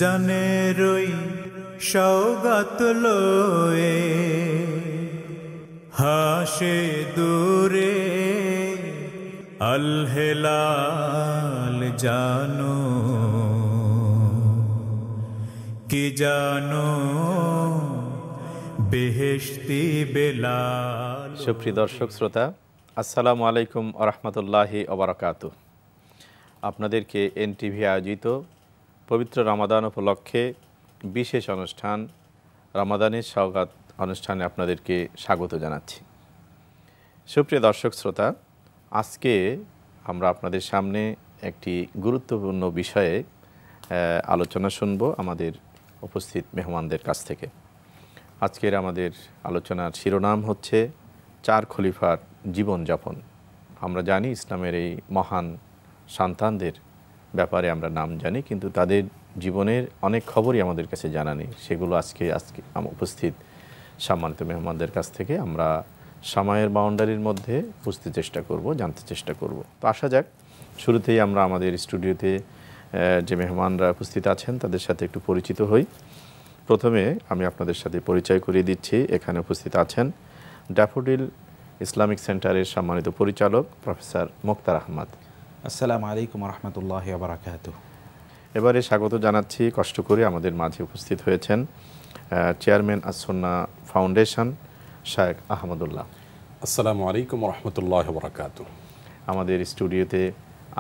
জানেরই সওগাত লয়ে হাসে দূরে আল হেলাল জানো কি জানো বেহেশতি বেলাল। সুপ্রিয় দর্শক শ্রোতা, আসসালামু আলাইকুম ওয়া রাহমাতুল্লাহি ওয়া বারাকাতুহু। আপনাদেরকে এনটিভি আয়োজিত পবিত্র রমাদান উপলক্ষে বিশেষ অনুষ্ঠান রমাদানের সওগাত অনুষ্ঠানে আপনাদেরকে স্বাগত জানাচ্ছি। সুপ্রিয় দর্শক শ্রোতা, আজকে আমরা আপনাদের সামনে একটি গুরুত্বপূর্ণ বিষয়ে আলোচনা শুনব আমাদের উপস্থিত মেহমানদের কাছ থেকে। আজকের আমাদের আলোচনার শিরোনাম হচ্ছে 4 খলিফার জীবনযাপন। আমরা জানি ইসলামের এই মহান সন্তানদের ব্যাপারে আমরা নাম জানি, কিন্তু তাদের জীবনের অনেক খবরই আমাদের কাছে জানা নেই। সেগুলো আজকে উপস্থিত সম্মানিত মেহমানদের কাছ থেকে আমরা সময়ের বাউন্ডারির মধ্যে বুঝতে চেষ্টা করব, জানতে চেষ্টা করব। তো আসা যাক, শুরুতেই আমরা আমাদের স্টুডিওতে যে মেহমানরা উপস্থিত আছেন তাদের সাথে একটু পরিচিত হই। প্রথমে আমি আপনাদের সাথে পরিচয় করিয়ে দিচ্ছি। এখানে উপস্থিত আছেন ড্যাফোডিল ইসলামিক সেন্টারের সম্মানিত পরিচালক প্রফেসর মুক্তার আহমদ। আসসালামু আলাইকুম ওয়া রাহমাতুল্লাহি ওয়া বারাকাতুহু। এবারে স্বাগত জানাচ্ছি, কষ্ট করে আমাদের মাঝে উপস্থিত হয়েছেন চেয়ারম্যান আস-সুন্নাহ ফাউন্ডেশন শায়েখ আহমদুল্লাহ। আসসালামু আলাইকুম ওয়া রাহমাতুল্লাহি ওয়া বারাকাতুহু। আমাদের স্টুডিওতে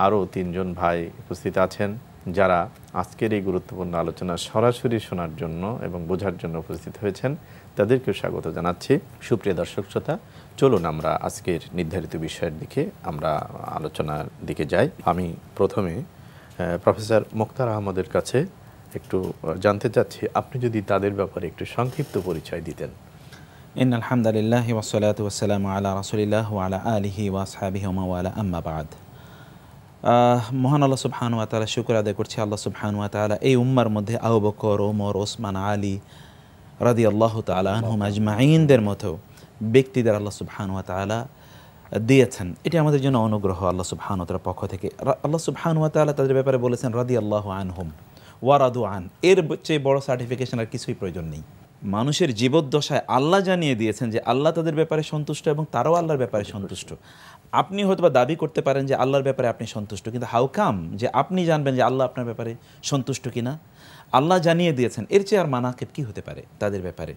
আরও 3 জন ভাই উপস্থিত আছেন যারা আজকের এই গুরুত্বপূর্ণ আলোচনা সরাসরি শোনার জন্য এবং বোঝার জন্য উপস্থিত হয়েছেন, তাদেরকেও স্বাগত জানাচ্ছি। সুপ্রিয় দর্শক শ্রোতা, চলুন আমরা আজকের নির্ধারিত বিষয়ের দিকে আমরা আলোচনার দিকে যাই। আমি প্রথমে প্রফেসর মুক্তার আহমদের কাছে একটু জানতে চাচ্ছি, আপনি যদি তাদের ব্যাপারে একটু সংক্ষিপ্ত পরিচয় দিতেন। ইন্নাল হামদুলিল্লাহি ওয়াস সালাতু ওয়াস সালামু আলা রাসূলিল্লাহ ওয়া আলা আলিহি ওয়া আসহাবিহি ওয়া মাওয়ালা, আম্মা বাদ। মহান আল্লাহ সুবহানাহু ওয়া তাআলা শুকর আদায় করছি। আল্লাহ সুবহানাহু ওয়া তাআলা এই উম্মার মধ্যে আবু বকর, ওমর, ওসমান, আলী রাদিয়াল্লাহু তাআলা আনহুম আজমাইনদের মতো ব্যক্তিদের আল্লাহ সুবহানাহু ওয়া তাআলা দিয়েছেন। এটি আমাদের জন্য অনুগ্রহ আল্লাহ সুবহানাহু ওয়া তাআলার পক্ষ থেকে। আল্লাহ সুবহানাহু ওয়া তাআলা তাদের ব্যাপারে বলেছেন রাদিয়াল্লাহু আনহুম ওয়া রাদু আন। এর চেয়ে বড় সার্টিফিকেশন আর কিছুই প্রয়োজন নেই। মানুষের জীবদ্দশায় আল্লাহ জানিয়ে দিয়েছেন যে আল্লাহ তাদের ব্যাপারে সন্তুষ্ট এবং তারাও আল্লাহর ব্যাপারে সন্তুষ্ট। আপনি হয়তো বা দাবি করতে পারেন যে আল্লাহর ব্যাপারে আপনি সন্তুষ্ট, কিন্তু হাউ কাম যে আপনি জানবেন যে আল্লাহ আপনার ব্যাপারে সন্তুষ্ট কিনা? আল্লাহ জানিয়ে দিয়েছেন, এর চেয়ে আর মানাকেব কী হতে পারে তাদের ব্যাপারে?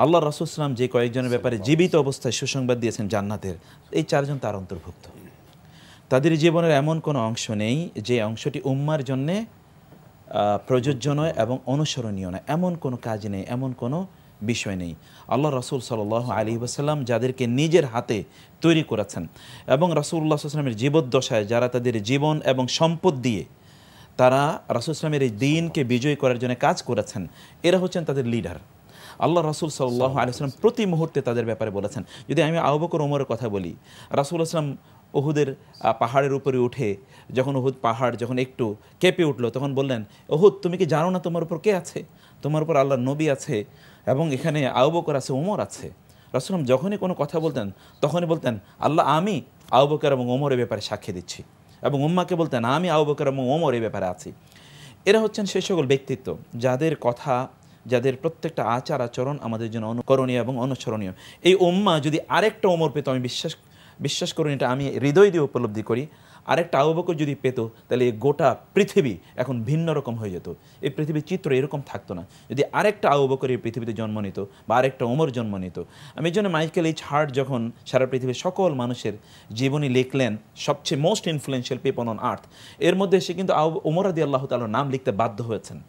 আল্লাহ রাসূল সাল্লাল্লাহু আলাইহি ওয়াসাল্লাম যে কয়েকজনের ব্যাপারে জীবিত অবস্থায় সুসংবাদ দিয়েছেন জান্নাতের, এই 4 জন তার অন্তর্ভুক্ত। তাদের জীবনের এমন কোনো অংশ নেই যে অংশটি উম্মার জন্যে প্রযোজ্য নয় এবং অনুসরণীয় নয়। এমন কোনো কাজ নেই, এমন কোনো বিষয় নেই। আল্লাহ রাসূল সাল্লাল্লাহু আলাইহি ওয়াসাল্লাম যাদেরকে নিজের হাতে তৈরি করেছেন এবং রাসূলুল্লাহ সাল্লাল্লাহু আলাইহি ওয়াসাল্লামের জীবদ্দশায় যারা তাদের জীবন এবং সম্পদ দিয়ে তারা রাসূল সাল্লামের এই দ্বীনকে বিজয় করার জন্য কাজ করেছেন, এরা হচ্ছেন তাদের লিডার। আল্লাহ রাসূল সাল্লাল্লাহু আলাইহি ওয়াসাল্লাম প্রতি মুহূর্তে তাদের ব্যাপারে বলেছেন। যদি আমি আবু বকর ওমরের কথা বলি, রাসূল সাল্লাম উহুদের পাহাড়ের উপরে উঠে যখন উহুদ পাহাড় যখন একটু কেঁপে উঠলো, তখন বললেন, উহুদ তুমি কি জানো না তোমার উপর কে আছে? তোমার উপর আল্লাহর নবী আছে এবং এখানে আবু বকর আছে, ওমর আছে। রাসূল যখনই কোনো কথা বলতেন তখনই বলতেন, আল্লাহ আমি আবু বকর এবং ওমরের ব্যাপারে সাক্ষী দিচ্ছি, এবং উম্মাকে বলতেন আমি আবু বকর এবং ওমর এই ব্যাপারে আছি। এরা হচ্ছেন সেই সকল ব্যক্তিত্ব যাদের কথা, যাদের প্রত্যেকটা আচার আচরণ আমাদের জন্য অনুকরণীয় এবং অনুসরণীয়। এই উম্মা যদি আরেকটা ওমর পেত, আমি বিশ্বাস করুন, এটা আমি হৃদয় দিয়ে উপলব্ধি করি, আরেকটা আবু বকর যদি পেত তাহলে এই গোটা পৃথিবী এখন ভিন্ন রকম হয়ে যেত। এই পৃথিবীর চিত্র এরকম থাকতো না যদি আরেকটা আবু বকর এই পৃথিবীতে জন্ম নিত বা আরেকটা ওমর জন্ম নিত। আমি এই জন্য মাইকেল এইচ হার্ট যখন সারা পৃথিবীর সকল মানুষের জীবনী লিখলেন, সবচেয়ে most influential people on earth, এর মধ্যে সে কিন্তু ওমর রাদিয়াল্লাহু তাআলার নাম লিখতে বাধ্য হয়েছেন।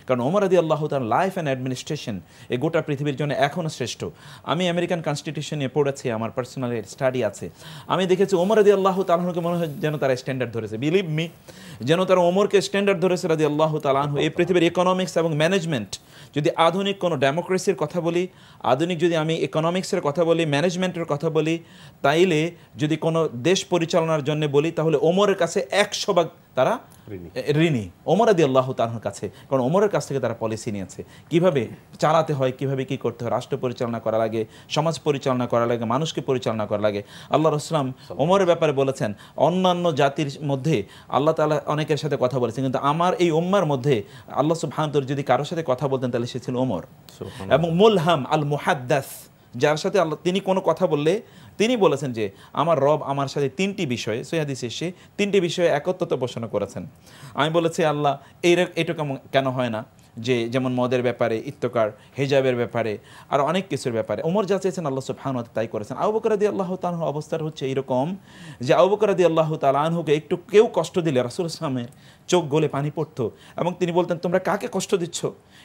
কারণ ওমর রাদিয়াল্লাহু তাআলার লাইফ অ্যান্ড অ্যাডমিনিস্ট্রেশন এই গোটা পৃথিবীর জন্য এখনও শ্রেষ্ঠ। আমি আমেরিকান কনস্টিটিউশন নিয়ে পড়েছি, আমার পার্সোনাল স্টাডি আছে। আমি দেখেছি ওমর রাদিয়াল্লাহু তাআলাকে মনে হয় যেন তারা স্ট্যান্ডার্ড ধরেছে, বিলিভ মি, যেন তারা ওমরকে স্ট্যান্ডার্ড ধরেছে রাদিয়াল্লাহু তাআলা আনহু। এই পৃথিবীর ইকোনমিক্স এবং ম্যানেজমেন্ট, যদি আধুনিক কোনো ডেমোক্রেসির কথা বলি, আধুনিক যদি আমি ইকোনমিক্সের কথা বলি, ম্যানেজমেন্টের কথা বলি, তাইলে যদি কোনো দেশ পরিচালনার জন্য বলি, তাহলে ওমরের কাছে 100 ভাগ তারা ঋণী ওমর রাদিয়াল্লাহু তাআলার কাছে। কারণ ওমরের কাছ থেকে তারা পলিসি নিয়েছে, কিভাবে চালাতে হয়, কিভাবে কি করতে হয়, রাষ্ট্র পরিচালনা করা লাগে, সমাজ পরিচালনা করা লাগে, মানুষকে পরিচালনা করা লাগে। আল্লাহ রাসূল ওমরের ব্যাপারে বলেছেন, অন্যান্য জাতির মধ্যে আল্লাহ তাআলা অনেকের সাথে কথা বলেছেন, কিন্তু আমার এই উম্মার মধ্যে আল্লাহ সুবহানাহু ওয়া তাআলা যদি কারোর সাথে কথা বলতেন তাহলে সে ছিল ওমর। এবং মুলহাম আল মুহাদ্দাস, যার সাথে আল্লাহ তিনি কোনো কথা বললে তিনি বলেছেন যে আমার রব আমার সাথে তিনটি বিষয়ে, সহিহ হাদিসে এসে তিনটি বিষয়ে একত্বতা পোষণ করেছেন। আমি বলেছি আল্লাহ এটা কেন হয় না, যে যেমন মদের ব্যাপারে, ইত্তকার, হিজাবের ব্যাপারে, আর অনেক কিছুর ব্যাপারে ওমর যা চেয়েছেন আল্লাহ সুবহানাহু ওয়া তাআলা তাই করেছেন। আবু বকর রাদিয়াল্লাহু তাআলা আনহু অবস্থার হচ্ছে এরকম যে আবু বকর রাদিয়াল্লাহু তাআলা আনহুকে একটু কেউ কষ্ট দিলে রাসূল সাল্লাল্লাহু আলাইহি ওয়াসাল্লামের চোখ গলে পানি পড়তো এবং তিনি বলতেন তোমরা কাকে কষ্ট দিচ্ছ?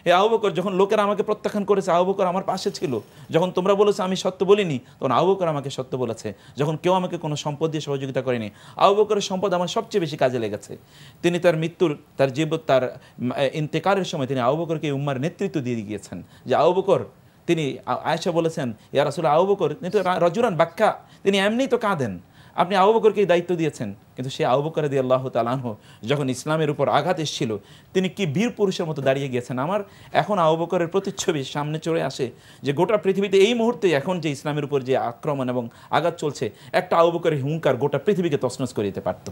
এ আবু বকর, যখন লোকেরা আমাকে প্রত্যাখ্যান করেছে আবু বকর আমার পাশে ছিল, যখন তোমরা বলেছো আমি সত্য বলিনি তখন আবু বকর আমাকে সত্য বলেছে, যখন কেউ আমাকে কোনো সম্পদ দিয়ে সহযোগিতা করেনি আবু বকরের সম্পদ আমার সবচেয়ে বেশি কাজে লেগেছে। তিনি তার মৃত্যুর, তার তার ইন্তেকালের সময় তিনি আবু বকরকে উম্মার নেতৃত্ব দিয়ে গিয়েছেন। যে আবু বকর, তিনি আয়েশা বলেছেন ইয়া রাসূলুল্লাহ আবু বকর রাজুলান বাক্কা, তিনি এমনিই তো কাঁদেন, আপনি আবু বকরকে দায়িত্ব দিয়েছেন। কিন্তু সে আবু বকর রাদিয়াল্লাহু তাআলা আনহু যখন ইসলামের উপর আঘাত এসেছিল তিনি কি বীর পুরুষের মতো দাঁড়িয়ে গিয়েছেন। আমার এখন আবু বকরের প্রতিচ্ছবি সামনে চলে আসে যে গোটা পৃথিবীতে এই মুহূর্তে এখন যে ইসলামের উপর যে আক্রমণ এবং আঘাত চলছে, একটা আবু বকরের হুঙ্কার গোটা পৃথিবীকে তছনছ করে দিতে পারত।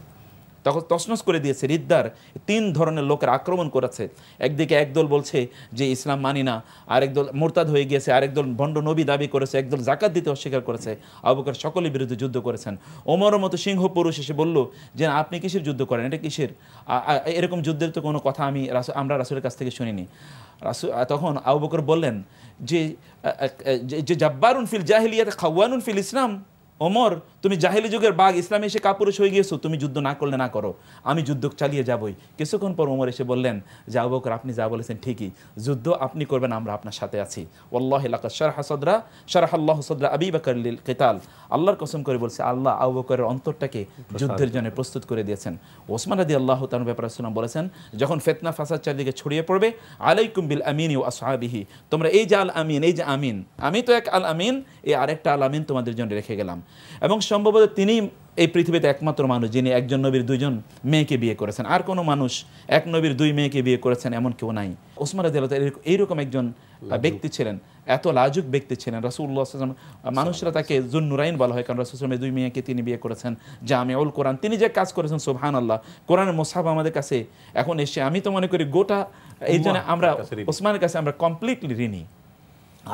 তখন তছনছ করে দিয়েছে। রিদ্দার তিন ধরনের লোকের আক্রমণ করেছে। একদিকে একদল বলছে যে ইসলাম মানি না, আরেকদল মোরতাদ হয়ে গিয়েছে, আরেকদল ভণ্ড নবী দাবি করেছে, একদল জাকাত দিতে অস্বীকার করেছে। আবু বকর সকলের বিরুদ্ধে যুদ্ধ করেছেন। ওমরের মতো সিংহ পুরুষ এসে বলল যে আপনি কিসের যুদ্ধ করেন, এটা কিসের, এরকম যুদ্ধের তো কোনো কথা আমরা রাসূলের কাছ থেকে শুনিনি। তখন আবু বকর বললেন যে জাব্বারুন ফিল জাহিলিয়াত খাওয়ানুন ফিল ইসলাম, ওমর তুমি জাহেলি যুগের বাঘ, ইসলামে এসে কাপুরুষ হয়ে গিয়েছো, তুমি যুদ্ধ না করলে না করো, আমি যুদ্ধ চালিয়ে যাবই। কিছুক্ষণ পর ওমর এসে বললেন যে আবু বকর আপনি যা বলেছেন ঠিকই, যুদ্ধ আপনি করবেন, আমরা আপনার সাথে আছি। ওয়াল্লাহি লাকাদ শারাহাল্লাহু সাদরা আবী বকর লিল কিতাল, আল্লাহর কসম করে বলছে আল্লাহ আবু বকরের অন্তরটাকে যুদ্ধের জন্য প্রস্তুত করে দিয়েছেন। ওসমান রাদিয়াল্লাহু তাআলা ব্যাপারে রাসূল বলেছেন যখন ফিতনা ফাসাদ চারদিকে ছড়িয়ে পড়বে, আলাইকুম বিল আমিন ওয়া আসহাবিহি, তোমরা এই যে আল আমিন, এই যে আমিন, আমি তো এক আল আমিন, এই আরেকটা আল আমিন তোমাদের জন্য রেখে গেলাম। এবং সম্ভবত তিনি এই পৃথিবীতে একমাত্র মানুষ যিনি একজন নবীর দুইজন মেয়েকে বিয়ে করেছেন। আর কোনো মানুষ এক নবীর দুই মেয়েকে বিয়ে করেছেন এমন কেউ নাই। ওসমান রাদিয়াল্লাহু তাআলা এইরকম একজন ব্যক্তি ছিলেন, এত লাজুক ব্যক্তি ছিলেন। রাসূলুল্লাহ সাল্লাল্লাহু আলাইহি ওয়াসাল্লাম, মানুষরা তাকে যুন্নুরাইন বলা হয় কারণ রাসূল সাল্লাল্লাহু আলাইহি ওয়াসাল্লামের দুই মেয়েকে তিনি বিয়ে করেছেন। জামিউল কোরআন, তিনি যে কাজ করেছেন সুবহানাল্লাহ, কোরআনের মুসহাফ আমাদের কাছে এখন এসে আমি তো মনে করি গোটা এই জন্য আমরা ওসমানের কাছে আমরা কমপ্লিটলি ঋণী।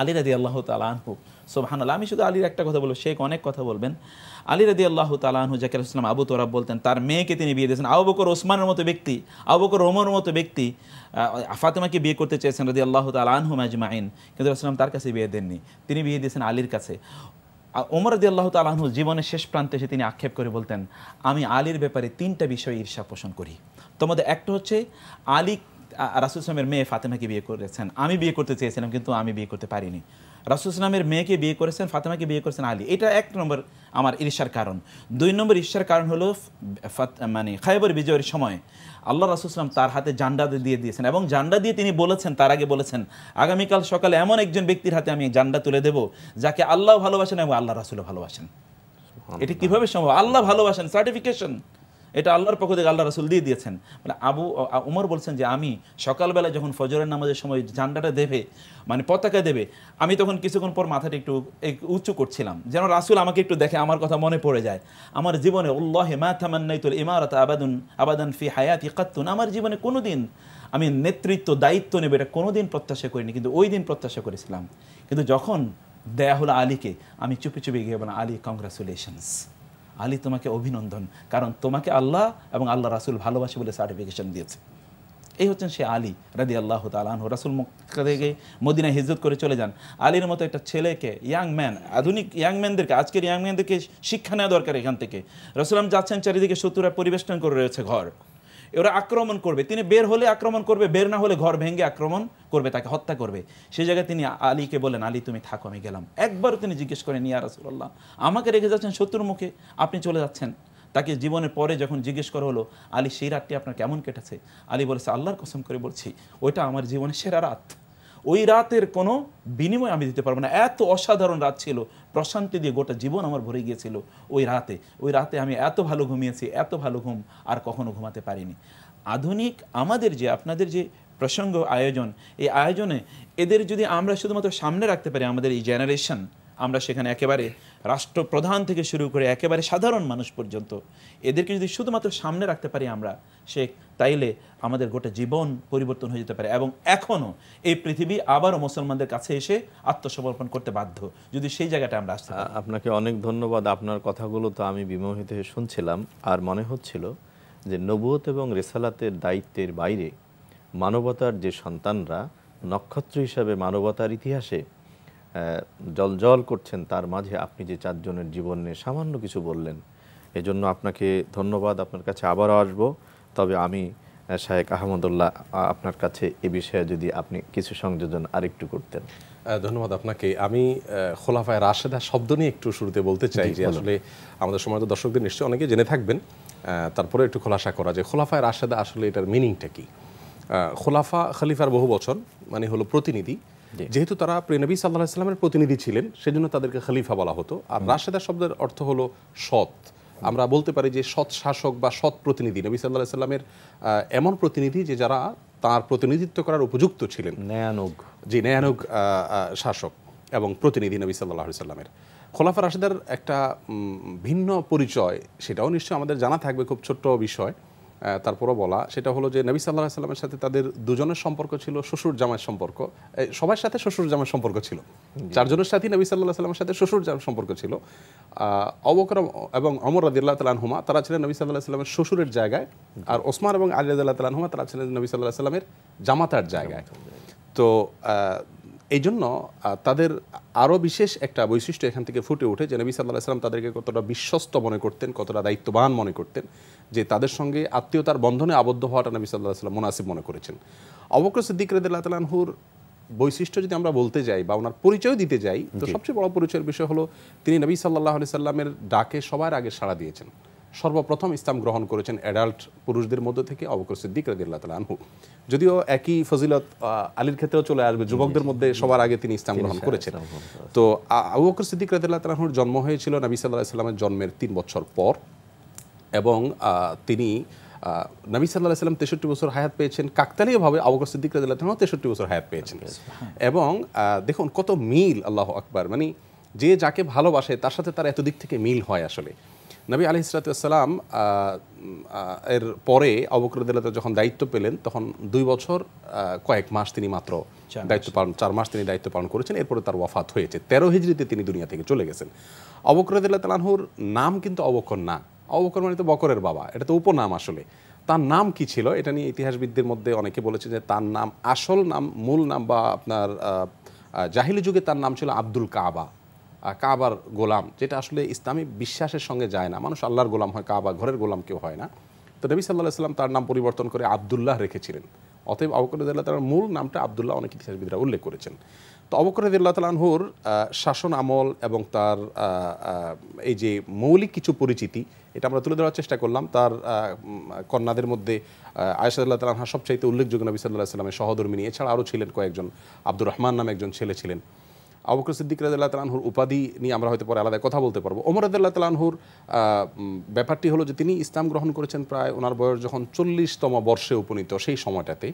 আলী রাদিয়াল্লাহু তাআলা আনহু, সুবহানাল্লাহ, আমি শুধু আলীর একটা কথা বলবো, শেখ অনেক কথা বলবেন। আলী রাদিয়াল্লাহু তাআলা আনহু যাকে রাসূলুল্লাহ আবু তোরাব বলতেন, তার মেয়েকে তিনি বিয়ে দিয়েছেন। আবু বকর ওসমানের মতো ব্যক্তি, আবু বকর ওমরের মতো ব্যক্তি ফাতেমাকে বিয়ে করতে চেয়েছেন রাদিয়াল্লাহু তাআলা আনহুম আজমাইন, কিন্তু রাসূলুল্লাহ তার কাছে বিয়ে দেননি, তিনি বিয়ে দিয়েছেন আলীর কাছে। ওমর রাদিয়াল্লাহু তাআলা আনহু জীবনের শেষ প্রান্তে এসে তিনি আক্ষেপ করে বলতেন আমি আলীর ব্যাপারে তিনটা বিষয়ে ঈর্ষা পোষণ করি। তোমাদের একটা হচ্ছে আলী রাসূল সাল্লামের মেয়ে ফাতেমাকে বিয়ে করেছেন, আমি বিয়ে করতে চেয়েছিলাম কিন্তু আমি বিয়ে করতে পারিনি। রাসূল সাল্লামের মেয়েকে বিয়ে করেছেন, ফাতেমাকে বিয়ে করেছেন আলী, এটা এক নম্বর আমার ঈর্ষার কারণ। দুই নম্বর ঈর্ষার কারণ হলো মানে খায়বর বিজয়ের সময় আল্লাহ রাসূল সাল্লাম তার হাতে জান্ডা দিয়ে দিয়েছেন এবং জান্ডা দিয়ে তিনি বলেছেন, তার আগে বলেছেন আগামীকাল সকালে এমন একজন ব্যক্তির হাতে আমি জান্ডা তুলে দেব যাকে আল্লাহ ভালোবাসেন এবং আল্লাহ রাসূলও ভালোবাসেন। এটি কিভাবে সম্ভব? আল্লাহ ভালোবাসেন, সার্টিফিকেশন, এটা আল্লাহর পক্ষ থেকে আল্লাহ রাসূল দিয়ে দিয়েছেন। মানে উমর বলছেন যে আমি সকালবেলা যখন ফজরের নামাজের সময় জান্ডাটা দেবে, মানে পতাকা দেবে, আমি তখন কিছুক্ষণ পর মাথাটা একটু উঁচু করছিলাম যেন রাসূল আমাকে একটু দেখে, আমার কথা মনে পড়ে যায়। আমার জীবনে আল্লাহি মা তামান্নাইতুল ইমারাতা আবাদান ফি হায়াতি কাত্তুন, আমার জীবনে কোনোদিন আমি নেতৃত্ব দায়িত্ব নেবে এটা কোনোদিন প্রত্যাশা করিনি, কিন্তু ওই দিন প্রত্যাশা করেছিলাম। কিন্তু যখন দেয়া হলো আলীকে, আমি চুপি চুপি গিয়ে বললাম আলী কংগ্রাচুলেশনস, আলী তোমাকে অভিনন্দন, কারণ তোমাকে আল্লাহ এবং আল্লাহ রাসূল ভালোবাসে বলে সার্টিফিকেশন দিয়েছে। এই হচ্ছেন সে আলী রাদিয়াল্লাহু তাআলা আনহু। রাসূল মক্কা থেকে মদিনায় হিজরত করে চলে যান। আলীর মতো একটা ছেলেকে, ইয়াং ম্যান, আধুনিক ইয়াং ম্যানদেরকে, আজকের ইয়াং ম্যানদেরকে শিক্ষা নেওয়া দরকার এখান থেকে। রাসূল যাচ্ছেন, চারিদিকে শত্রুরা পরিবেষ্টন করে রয়েছে ঘর, ওরা আক্রমণ করবে, তিনি বের হলে আক্রমণ করবে, বের না হলে ঘর ভেঙে আক্রমণ করবে, তাকে হত্যা করবে। সেই জায়গায় তিনি আলীকে বলেন আলী তুমি থাকো, আমি গেলাম। একবারও তিনি জিজ্ঞেস করেন ইয়া রাসূলুল্লাহ আমাকে রেখে যাচ্ছেন শত্রুর মুখে, আপনি চলে যাচ্ছেন। তাকে জীবনের পরে যখন জিজ্ঞেস করা হলো আলী সেই রাতটি আপনার কেমন কেটেছে, আলী বলেছে আল্লাহর কসম করে বলছি ওইটা আমার জীবনের সেরা রাত, ওই রাতের কোনো বিনিময় আমি দিতে পারবো না। এত অসাধারণ রাত ছিল, প্রশান্তি দিয়ে গোটা জীবন আমার ভরে গিয়েছিল ওই রাতে আমি এত ভালো ঘুমিয়েছি, এত ভালো ঘুম আর কখনো ঘুমাতে পারিনি। আধুনিক আমাদের যে আপনাদের যে প্রসঙ্গ আয়োজন, এই আয়োজনে এদের যদি আমরা শুধুমাত্র সামনে রাখতে পারি, আমাদের এই জেনারেশন, আমরা সেখানে একেবারে রাষ্ট্রপ্রধান থেকে শুরু করে একেবারে সাধারণ মানুষ পর্যন্ত এদেরকে যদি শুধুমাত্র সামনে রাখতে পারি আমরা, তাইলে আমাদের গোটা জীবন পরিবর্তন হয়ে যেতে পারে। এবং এখনও এই পৃথিবী আবারও মুসলমানদের কাছে এসে আত্মসমর্পণ করতে বাধ্য, যদি সেই জায়গাটা আমরা আসতে পারি। আপনাকে অনেক ধন্যবাদ। আপনার কথাগুলো তো আমি বিমোহিত হয়ে শুনছিলাম, আর মনে হচ্ছিল যে নবুয়ত এবং রিসালাতের দায়িত্বের বাইরে মানবতার যে সন্তানরা নক্ষত্র হিসাবে মানবতার ইতিহাসে জলজল করছেন, তার মাঝে আপনি যে 4 জনের জীবন নিয়ে সামান্য কিছু বললেন, এজন্য আপনাকে ধন্যবাদ। আপনার কাছে আবারও আসবো, তবে আমি শায়েখ আহমদুল্লাহ আপনার কাছে এ বিষয়ে যদি আপনি কিছু সংযোজন আরেকটু করতেন। ধন্যবাদ আপনাকে। আমি খোলাফায়ে রাশেদা শব্দ নিয়ে একটু শুরুতে বলতে চাই যে আসলে আমাদের সমাজের দর্শকদের নিশ্চয়ই অনেকে জেনে থাকবেন, তারপরে একটু খোলাসা করা যে খোলাফায়ে রাশেদা আসলে এটার মিনিংটা কি। খলিফার বহু বচন মানে হলো প্রতিনিধি, যেহেতু তারা প্রিয় নবী সাল্লাল্লাহু আলাইহি ওয়াসাল্লামের প্রতিনিধি ছিলেন সেজন্য তাদেরকে খলিফা বলা হতো। আর রাশেদা শব্দের অর্থ হলো সৎ। আমরা বলতে পারি যে সৎ শাসক বা সৎ প্রতিনিধি, নবী সাল্লাল্লাহু আলাইহি ওয়াসাল্লামের এমন প্রতিনিধি যে যারা তার প্রতিনিধিত্ব করার উপযুক্ত ছিলেন, ন্যায়ানুগ শাসক এবং প্রতিনিধি নবী সাল্লাল্লাহু আলাইহি ওয়াসাল্লামের। খোলাফা রাশেদার একটা ভিন্ন পরিচয়, সেটাও নিশ্চয়ই আমাদের জানা থাকবে, খুব ছোট্ট বিষয় তারপরও বলা, সেটা হলো যে নবী সাল্লাল্লাহু আলাইহি ওয়াসাল্লামের সাথে তাদের দুজনের সম্পর্ক ছিল শ্বশুর জামাইয়ের সম্পর্ক। সবার সাথে শ্বশুর জামাইয়ের সম্পর্ক ছিল, 4 জনের সাথে নবী সাল্লাল্লাহু আলাইহি ওয়াসাল্লামের সাথে শ্বশুর জামাইয়ের সম্পর্ক ছিল। আবু বকর এবং ওমর রাদিয়াল্লাহু তাআলা আনহুমা তারা ছিলেন নবী সাল্লাল্লাহু আলাইহি ওয়াসাল্লামের শ্বশুরের জায়গায়, আর ওসমান এবং আলী রাদিয়াল্লাহু তাআলা আনহুমা তারা ছিলেন নবী সাল্লাল্লাহু আলাইহি ওয়াসাল্লামের জামাতার জায়গায়। তো এই জন্য তাদের আরও বিশেষ একটা বৈশিষ্ট্য এখান থেকে ফুটে ওঠে যে নবী সাল্লাল্লাহু আলাইহি ওয়াসাল্লাম তাদেরকে কতটা বিশ্বস্ত মনে করতেন, কতটা দায়িত্ববান মনে করতেন, যে তাদের সঙ্গে আত্মীয়তার বন্ধনে আবদ্ধ হওয়াটা নবী সাল্লাল্লাহু আলাইহি ওয়াসাল্লাম মুনাসিব মনে করেছেন। আবু বকর সিদ্দিক রাদিয়াল্লাহু তাআলা আনহুর বৈশিষ্ট্য যদি আমরা বলতে যাই বা ওনার পরিচয় দিতে যাই, তো সবচেয়ে বড় পরিচয়ের বিষয় হলো তিনি নবী সাল্লাল্লাহু আলাইহি ওয়াসাল্লামের ডাকে সবার আগে সাড়া দিয়েছেন। সর্বপ্রথম ইসলাম গ্রহণ করেছেন অ্যাডাল্ট পুরুষদের মধ্যে থেকে আবু বকর সিদ্দিক রাদিয়াল্লাহু তাআলা আনহু। যদিও একই ফজিলত আলীর ক্ষেত্রেও চলে আসবে, যুবকদের মধ্যে সবার আগে তিনি ইসলাম গ্রহণ করেছেন। তো আবু বকর সিদ্দিক রাদিয়াল্লাহু তাআলা আনহুর জন্ম হয়েছিল নবী সাল্লাল্লাহু আলাইহি ওয়াসাল্লামের জন্মের 3 বছর পর, এবং তিনি নবী সাল্লাল্লাহু আলাইহি ওয়াসাল্লাম 63 বছর হায়াত পেয়েছেন। কাকতালীয়ভাবে আবু বকর সিদ্দিক রাদিয়াল্লাহু তাআলা 63 বছর হায়াত পেয়েছেন। এবং দেখুন কত মিল, আল্লাহু আকবার, মানে যে যাকে ভালোবাসে তার সাথে তার এত দিক থেকে মিল হয়। আসলে নবী আলাইহিস সালাতু ওয়াস সালাম এর পরে আবু বকর রাদিয়াল্লাহু তাআলা যখন দায়িত্ব পেলেন, তখন 2 বছর কয়েক মাস তিনি মাত্র দায়িত্ব পালন, 4 মাস তিনি দায়িত্ব পালন করেছেন। এরপরে তার ওয়াফাত হয়েছে। 13 হিজরিতে তিনি দুনিয়া থেকে চলে গেছেন। আবু বকর রাদিয়াল্লাহু তাআলা আনহুর নাম কিন্তু আবু বকর না। আবু বকর মানে তো বকরের বাবা, এটা তো উপনাম। আসলে তার নাম কি ছিল এটা নিয়ে ইতিহাসবিদদের মধ্যে অনেকে বলেছে যে তার নাম, আসল নাম, মূল নাম বা আপনার জাহিলি যুগে তার নাম ছিল আব্দুল কাবা, কাবার গোলাম, যেটা আসলে ইসলামী বিশ্বাসের সঙ্গে যায় না। মানুষ আল্লাহর গোলাম হয়, কাবা ঘরের গোলাম কেউ হয় না। তো নবী সাল্লাল্লাহু আলাইহি ওয়াসাল্লাম তার নাম পরিবর্তন করে আব্দুল্লাহ রেখেছিলেন। অতএব আবু বকর রাদিয়াল্লাহু তাআলার মূল নামটা আব্দুল্লাহ, অনেক ইতিহাসবিদরা উল্লেখ করেছেন। তো আবু বকর রাদিয়াল্লাহু তাআলা আনহুর শাসন আমল এবং তার এই যে মৌলিক কিছু পরিচিতি, এটা আমরা তুলে ধরার চেষ্টা করলাম। তার কন্যাদের মধ্যে আয়েশা রাদিয়াল্লাহু তাআলা আনহা সবচাইতে উল্লেখযোগ্য নবী সাল্লাল্লাহু আলাইহি ওয়াসাল্লামের সহধর্মিণী। এছাড়া আরও ছিলেন কয়েকজন, আব্দুর রহমান নামে একজন ছেলে ছিলেন। আবু বকর সিদ্দিক রাদিয়াল্লাহু তাআলা আনহুর উপাধি নিয়ে আমরা হয়তো পরে আলাদা কথা বলতে পারবো। ওমর রাদিয়াল্লাহু তাআলা আনহুর ব্যাপারটি হলো যে তিনি ইসলাম গ্রহণ করেছেন প্রায় ওনার বয়স যখন 40তম বর্ষে উপনীত, সেই সময়টাতে।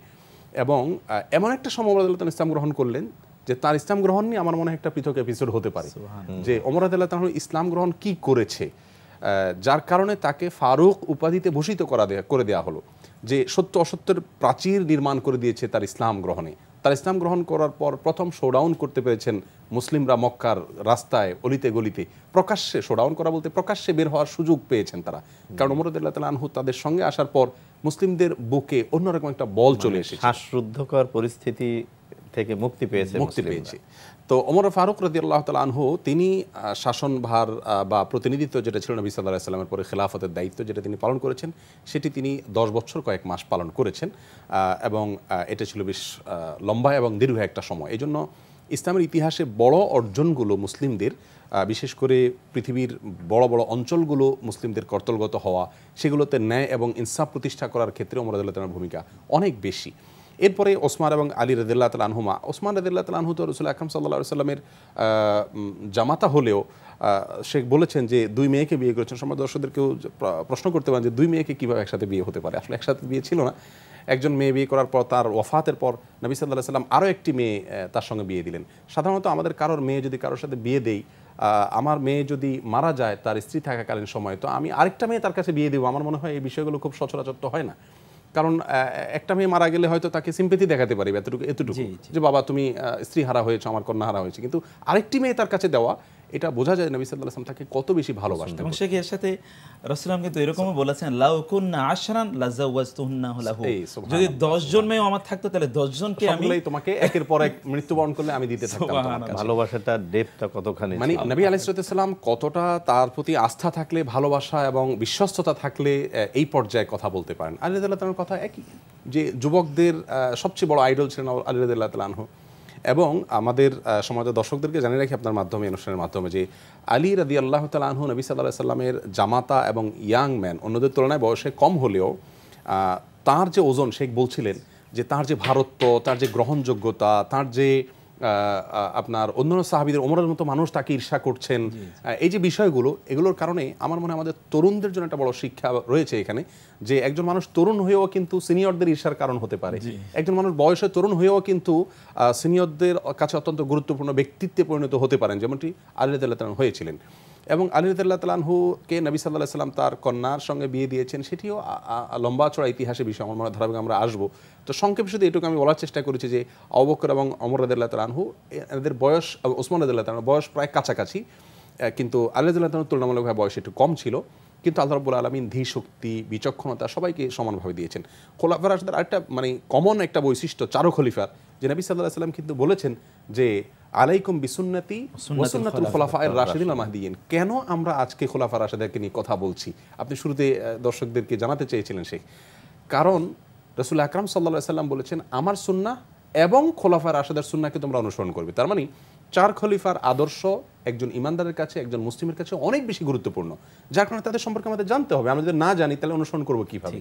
এবং এমন একটা সময় ওমর রাদিয়াল্লাহু তাআলা ইসলাম গ্রহণ করলেন যে তার ইসলাম গ্রহণ নিয়ে আমার মনে হয় একটা পৃথক এপিসোড হতে পারে, যে ওমর রাদিয়াল্লাহু তাআলা ইসলাম গ্রহণ কি করেছে, যার কারণে তাকে ফারুক উপাধিতে ভূষিত করে দেওয়া হলো, যে সত্য অসত্যের প্রাচীর নির্মাণ করে দিয়েছে তার ইসলাম গ্রহণে। তার ইসলাম গ্রহণ করার পর প্রথম শোডাউন করতে পেরেছেন মুসলিমরা মক্কার রাস্তায়, অলিতে গলিতে, প্রকাশ্যে শোডাউন করা বলতে প্রকাশ্যে বের হওয়ার সুযোগ পেয়েছেন তারা। কারণ ওমর রাদিয়াল্লাহু তাআলা আনহু তাদের সঙ্গে আসার পর মুসলিমদের বুকে অন্যরকম একটা বল চলে এসেছে, শ্বাসরুদ্ধকর পরিস্থিতি থেকে মুক্তি পেয়েছে। তো ওমর ফারুক রাদিয়াল্লাহু তাআলা আনহু তিনি শাসনভার বা প্রতিনিধিত্ব যেটা ছিল নবী সাল্লাল্লাহু আলাইহি ওয়াসাল্লামের পরে খেলাফতের দায়িত্ব যেটা তিনি পালন করেছেন, সেটি তিনি 10 বছর কয়েক মাস পালন করেছেন। এবং এটা ছিল বেশ লম্বা এবং দীর্ঘ একটা সময়। এই জন্য ইসলামের ইতিহাসে বড় অর্জনগুলো মুসলিমদের, বিশেষ করে পৃথিবীর বড় বড় অঞ্চলগুলো মুসলিমদের কর্তলগত হওয়া, সেগুলোতে ন্যায় এবং ইনসাফ প্রতিষ্ঠা করার ক্ষেত্রে ওমর রাদিয়াল্লাহু তাআলার ভূমিকা অনেক বেশি। এরপরে ওসমান এবং আলী রাদিয়াল্লাহু তাআলা আনহুমা, ওসমান রাদিয়াল্লাহু তাআলা আনহু তো রাসূল আকরাম সাল্লাল্লাহু আলাইহি ওয়াসাল্লামের জামাতা হলেও শেখ বলেছেন যে 2 মেয়েকে বিয়ে করেছেন। সমাজ দর্শকদের কেউ প্রশ্ন করতে পারেন যে 2 মেয়েকে কীভাবে একসাথে বিয়ে হতে পারে, আসলে একসাথে বিয়ে ছিল না। একজন মেয়ে বিয়ে করার পর তার ওয়াফাতের পর নবী সাল্লাল্লাহু আলাইহি ওয়াসাল্লাম আরও একটি মেয়ে তার সঙ্গে বিয়ে দিলেন। সাধারণত আমাদের কারোর মেয়ে যদি কারোর সাথে বিয়ে দেই, আমার মেয়ে যদি মারা যায় তার স্ত্রী থাকাকালীন সময়, তো আমি আরেকটা মেয়ে তার কাছে বিয়ে দেবো, আমার মনে হয় এই বিষয়গুলো খুব সচরাচর তো হয় না। কারণ একটা মেয়ে মারা গেলে হয়তো তাকে সিম্পেথি দেখাতে পারি এতটুকু যে বাবা তুমি স্ত্রী হারা হয়েছে, আমার কন্যা হারা হয়েছে, কিন্তু আরেকটি মেয়ে তার কাছে দেওয়া, এটা বোঝা যায় নবী সাল্লাল্লাহু আলাইহি ওয়াসাল্লাম তাকে কত বেশি ভালোবাসতেন। এবং এর সাথে রাসূলুল্লাহ কিন্তু এরকমও বলেছেন, লাউ কুননা আশরান লাযাওয়াজতুহুন্নাহু লাহু, যদি 10 জন মেয়ে আমার থাকতো তাহলে 10 জনকে আমি তোমাকে একের পর এক মৃত্যুবরণ করলে আমি দিতে থাকতাম। ভালোবাসাটা ডেপথটা কতখানি, মানে নবী আলাইহিস সালাম কতটা তার প্রতি আস্থা থাকলে, ভালোবাসা এবং বিশ্বস্ততা থাকলে এই পর্যায়ে কথা বলতে পারেন। আলী রাদিয়াল্লাহু তাআলার কথা একই, যে যুবকদের সবচেয়ে বড় আইডল ছিলেন আলী রাদিয়াল্লাহু তাআলা আনহু। এবং আমাদের সমাজের দর্শকদেরকে জানিয়ে রাখি আপনার মাধ্যমে, অনুষ্ঠানের মাধ্যমে, যে আলী রাদিয়াল্লাহু তাআলা আনহু নবী সাল্লাল্লাহু আলাইহি সাল্লামের জামাতা এবং ইয়াং ম্যান, অন্যদের তুলনায় বয়সে কম হলেও তার যে ওজন, শেখ বলছিলেন যে তার যে ভারত্ব, তার যে গ্রহণযোগ্যতা, তার যে আপনার অন্যান্য সাহাবীদের, ওমরের মতো মানুষ তাকে ঈর্ষা করছেন, এই যে বিষয়গুলো, এগুলোর কারণে আমার মনে হয় আমাদের তরুণদের জন্য একটা বড় শিক্ষা রয়েছে এখানে, যে একজন মানুষ তরুণ হয়েও কিন্তু সিনিয়রদের ঈর্ষার কারণ হতে পারে। একজন মানুষ বয়সে তরুণ হয়েও কিন্তু সিনিয়রদের কাছে অত্যন্ত গুরুত্বপূর্ণ ব্যক্তিত্বে পরিণত হতে পারেন, যেমনটি আলী রাদিয়াল্লাহু তাআলা হয়েছিলেন। এবং আলী রাদিয়াল্লাহু তাআলা আনহুকে নবী সাল্লাল্লাহু আলাইহি সাল্লাম তার কন্যার সঙ্গে বিয়ে দিয়েছেন, সেটিও লম্বা চড়া ইতিহাসের বিষয়, আমার মনে হয় ধারাবাহিক আমরা আসবো। তো সংক্ষেপে শুধু এটুকু আমি বলার চেষ্টা করেছি যে আবু বকর এবং ওমর রাদিয়াল্লাহু তাআলা আনহু, এদের বয়স, ওসমান রাদিয়াল্লাহু তাআলা বয়স প্রায় কাছাকাছি, কিন্তু আলী রাদিয়াল্লাহু তাআলা তুলনামূলকভাবে বয়স একটু কম ছিল, কিন্তু আল্লাহ রাব্বুল আলামিন ধী শক্তি, বিচক্ষণতা সবাইকে সমানভাবে দিয়েছেন। খোলাফায়ে রাশিদের আরেকটা মানে কমন একটা বৈশিষ্ট্য চারু খলিফার, যে নবী সাল্লাল্লাহু আলাইহি সাল্লাম কিন্তু বলেছেন যে আলাইকুম বিসুন্নতি ওয়া সুন্নাতুল খুলাফায়ে রাশিদিন আল মাহদিয়িন। কেন আমরা আজকে খোলাফায়ে রাশিদদেরকে নিয়ে কথা বলছি, আপনি শুরুতে দর্শকদেরকে জানাতে চেয়েছিলেন শেখ, কারণ রাসূল আকরাম সাল্লাল্লাহু আলাইহি সাল্লাম বলেছেন আমার সুন্নাহ এবং খোলাফায়ে রাশিদের সুন্নাহকে তোমরা অনুসরণ করবে। তার মানে চার খলিফার আদর্শ একজন ইমানদারের কাছে, একজন মুসলিমের কাছে অনেক বেশি গুরুত্বপূর্ণ, যার কারণে তাদের সম্পর্কে আমাদের জানতে হবে। আমরা যদি না জানি তাহলে অনুসরণ করবো কিভাবে?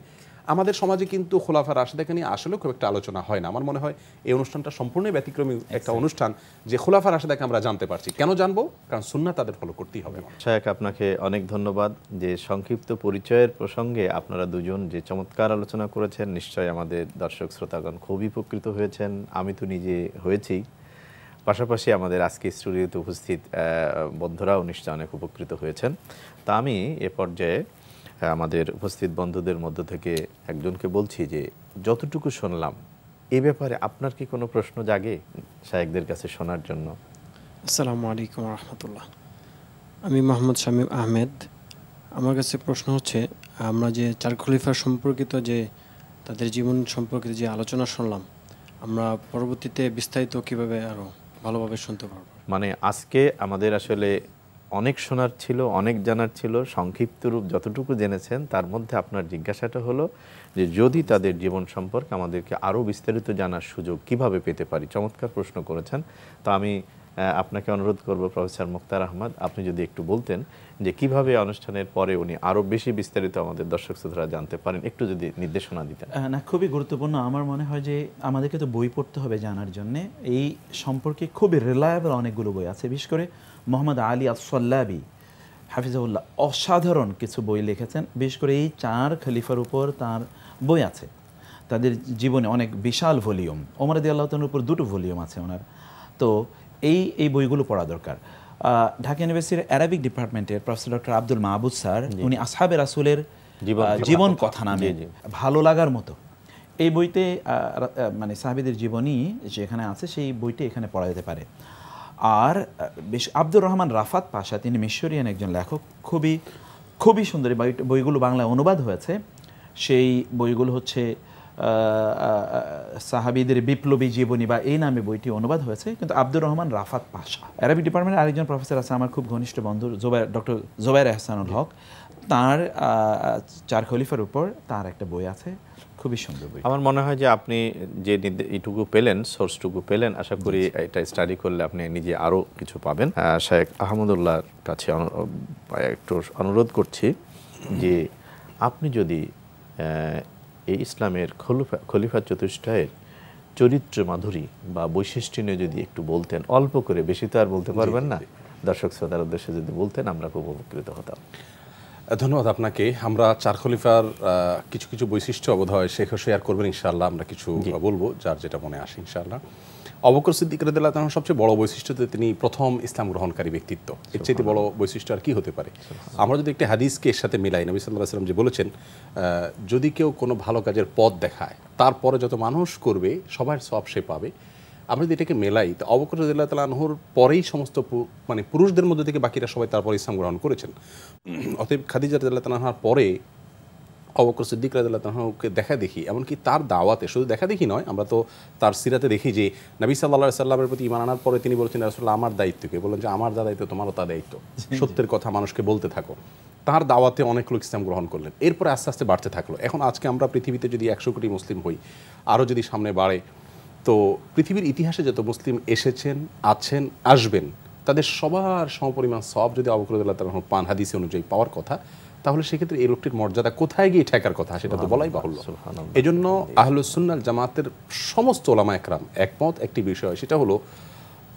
আমাদের সমাজে কিন্তু খোলাফায়ে রাশিদকে নিয়ে আসলে খুব একটা আলোচনা হয় না। আমার মনে হয় এই অনুষ্ঠানটা সম্পূর্ণ ব্যতিক্রমী একটা অনুষ্ঠান, যে খোলাফায়ে রাশিদকে আমরা জানতে পারছি। কেন জানবো? কারণ সুন্নাহ তাদের ফলো করতেই হবে। শায়েখ, আপনাকে অনেক ধন্যবাদ যে সংক্ষিপ্ত পরিচয়ের প্রসঙ্গে আপনারা দুজন যে চমৎকার আলোচনা করেছেন। নিশ্চয়ই আমাদের দর্শক শ্রোতাগণ খুবই উপকৃত হয়েছেন, আমি তো নিজে হয়েছি, পাশাপাশি আমাদের আজকে স্টুডিওতে উপস্থিত বন্ধুরাও নিশ্চয় অনেক উপকৃত হয়েছেন। তা আমি এ পর্যায়ে আমাদের উপস্থিত বন্ধুদের মধ্য থেকে একজনকে বলছি যে যতটুকু শুনলাম এ ব্যাপারে আপনার কি কোনো প্রশ্ন জাগে শায়েখদের কাছে শোনার জন্য? আসসালামু আলাইকুম রাহমাতুল্লাহ। আমি মোহাম্মদ শামীম আহমেদ। আমার কাছে প্রশ্ন হচ্ছে, আমরা যে চার খলিফা সম্পর্কিত যে তাদের জীবন সম্পর্কিত যে আলোচনা শুনলাম, আমরা পরবর্তীতে বিস্তারিত কীভাবে আরও ভালোভাবে শুনতে পারবো? মানে আজকে আমাদের আসলে অনেক শোনার ছিল, অনেক জানার ছিল, সংক্ষিপ্ত রূপ যতটুকু জেনেছেন তার মধ্যে আপনার জিজ্ঞাসাটা হলো যে যদি তাদের জীবন সম্পর্কে আমাদেরকে আরও বিস্তারিত জানার সুযোগ কিভাবে পেতে পারি। চমৎকার প্রশ্ন করেছেন। তো আমি আপনাকে অনুরোধ করব প্রফেসর মুক্তার আহমদ, আপনি যদি একটু বলতেন যে কিভাবে অনুষ্ঠানের পরে উনি আরও বেশি বিস্তারিত আমাদের দর্শক শ্রোতারা জানতে পারেন, একটু যদি নির্দেশনা দিতেন। না, খুবই গুরুত্বপূর্ণ। আমার মনে হয় যে আমাদেরকে তো বই পড়তে হবে জানার জন্যে। এই সম্পর্কে খুবই রিলায়েবল অনেকগুলো বই আছে, বিশেষ করে মোহাম্মদ আলী আস-সাল্লাবি হাফিজাহুল্লাহ অসাধারণ কিছু বই লিখেছেন। বিশেষ করে এই চার খলিফার উপর তার বই আছে, তাদের জীবনে অনেক বিশাল ভলিউম। ওমর রাদিয়াল্লাহু তাআলার উপর 2টো ভলিউম আছে ওনার। তো এই বইগুলো পড়া দরকার। ঢাকা ইউনিভার্সিটির অ্যারাবিক ডিপার্টমেন্টের প্রফেসর ডক্টর আব্দুল মাহবুব স্যার, উনি আসহাবে রাসূলের জীবন কথা নামে ভালো লাগার মতো এই বইতে মানে সাহাবীদের জীবনী যেখানে আছে সেই বইটি এখানে পড়া যেতে পারে। আর আব্দুর রহমান রাফাত পাশা, তিনি মিশরিয়ান একজন লেখক, খুবই সুন্দর বইগুলো বাংলায় অনুবাদ হয়েছে। সেই বইগুলো হচ্ছে সাহাবীদের বিপ্লবী জীবনী বা এই নামে বইটি অনুবাদ হয়েছে, কিন্তু আব্দুর রহমান রাফাত পাশা। অ্যারাবিক ডিপার্টমেন্টের আরেকজন প্রফেসর আছে আমার খুব ঘনিষ্ঠ বন্ধু, ডক্টর জোবায়ের এহসানুল হক, তার চার খলিফার উপর তার একটা বই আছে, খুবই সুন্দর বই। আমার মনে হয় যে আপনি যে এইটুকু পেলেন, সোর্সটুকু পেলেন, আশা করি এটা স্টাডি করলে আপনি নিজে আরও কিছু পাবেন। শায়েখ আহমদুল্লাহর কাছে একটু অনুরোধ করছি যে আপনি যদি এই ইসলামের খলিফা চতুষ্টয়ের চরিত্র মাধুরী বা বৈশিষ্ট্য নিয়ে যদি একটু বলতেন, অল্প করে, বেশি তো আর বলতে পারবেন না, দর্শক শ্রোতার উদ্দেশ্যে যদি বলতেন আমরা খুব উপকৃত হতাম। ধন্যবাদ আপনাকে। আমরা চার খলিফার কিছু কিছু বৈশিষ্ট্য বোধহয় শেখ শেয়ার করবেন ইনশাআল্লাহ, আমরা কিছু বলবো যার যেটা মনে আসে ইনশাআল্লাহ। আবু বকর সিদ্দিক রাদিয়াল্লাহু তাআলা সবচেয়ে বড় বৈশিষ্ট্যতে তিনি প্রথম ইসলাম গ্রহণকারী ব্যক্তিত্ব। এর চাইতে বড় বৈশিষ্ট্য আর কি হতে পারে? আমরা যদি একটি হাদিসকে এর সাথে মিলাই, নবী সাল্লাল্লাহু আলাইহি ওয়াসাল্লাম যে বলেছেন, যদি কেউ কোনো ভালো কাজের পথ দেখায়, তারপরে যত মানুষ করবে সবার সওয়াব সে পাবে। আমরা যদি এটাকে মেলাই, তো আবু বকর রাদিয়াল্লাহু তাআলা আনহুর পরেই সমস্ত মানে পুরুষদের মধ্যে থেকে বাকিরা সবাই তারপর ইসলাম গ্রহণ করেছেন। অতএব খাদিজা রাদিয়াল্লাহু তাআলা আনহার পরে আবু বকর সিদ্দিক রাদিয়াল্লাহু তাআলাকে দেখা দেখি, এমনকি তার দাওয়াতে শুধু দেখা দেখি নয়, আমরা তো তার সিরাতে দেখি যে নবী সাল্লাল্লাহু আলাইহি সাল্লামের প্রতি ঈমান আনার পরে তিনি বলেছেন, রাসূলুল্লাহ আমার দায়িত্বকে বলেন যে আমার যা দায়িত্ব তোমারও তা দায়িত্ব, সত্যের কথা মানুষকে বলতে থাকো। তার দাওয়াতে অনেক লোক ইসলাম গ্রহণ করলেন, এরপরে আস্তে আস্তে বাড়তে থাকলো। এখন আজকে আমরা পৃথিবীতে যদি 100 কোটি মুসলিম হই, আরও যদি সামনে বাড়ে, তো পৃথিবীর ইতিহাসে যত মুসলিম এসেছেন, আছেন, আসবেন, তাদের সবার সমপরিমাণ সওয়াব যদি আবু বকর রাদিয়াল্লাহু তাআলা পান হাদিসে অনুযায়ী পাওয়ার কথা, তাহলে সেক্ষেত্রে এই লোকটির মর্যাদা কোথায় গিয়ে ঠেকার কথা সেটা তো বলাই বাহুল্য। এজন্য আহলুস সুন্নাহ জামাতের সমস্ত উলামা একরাম একমত একটি বিষয়, সেটা হলো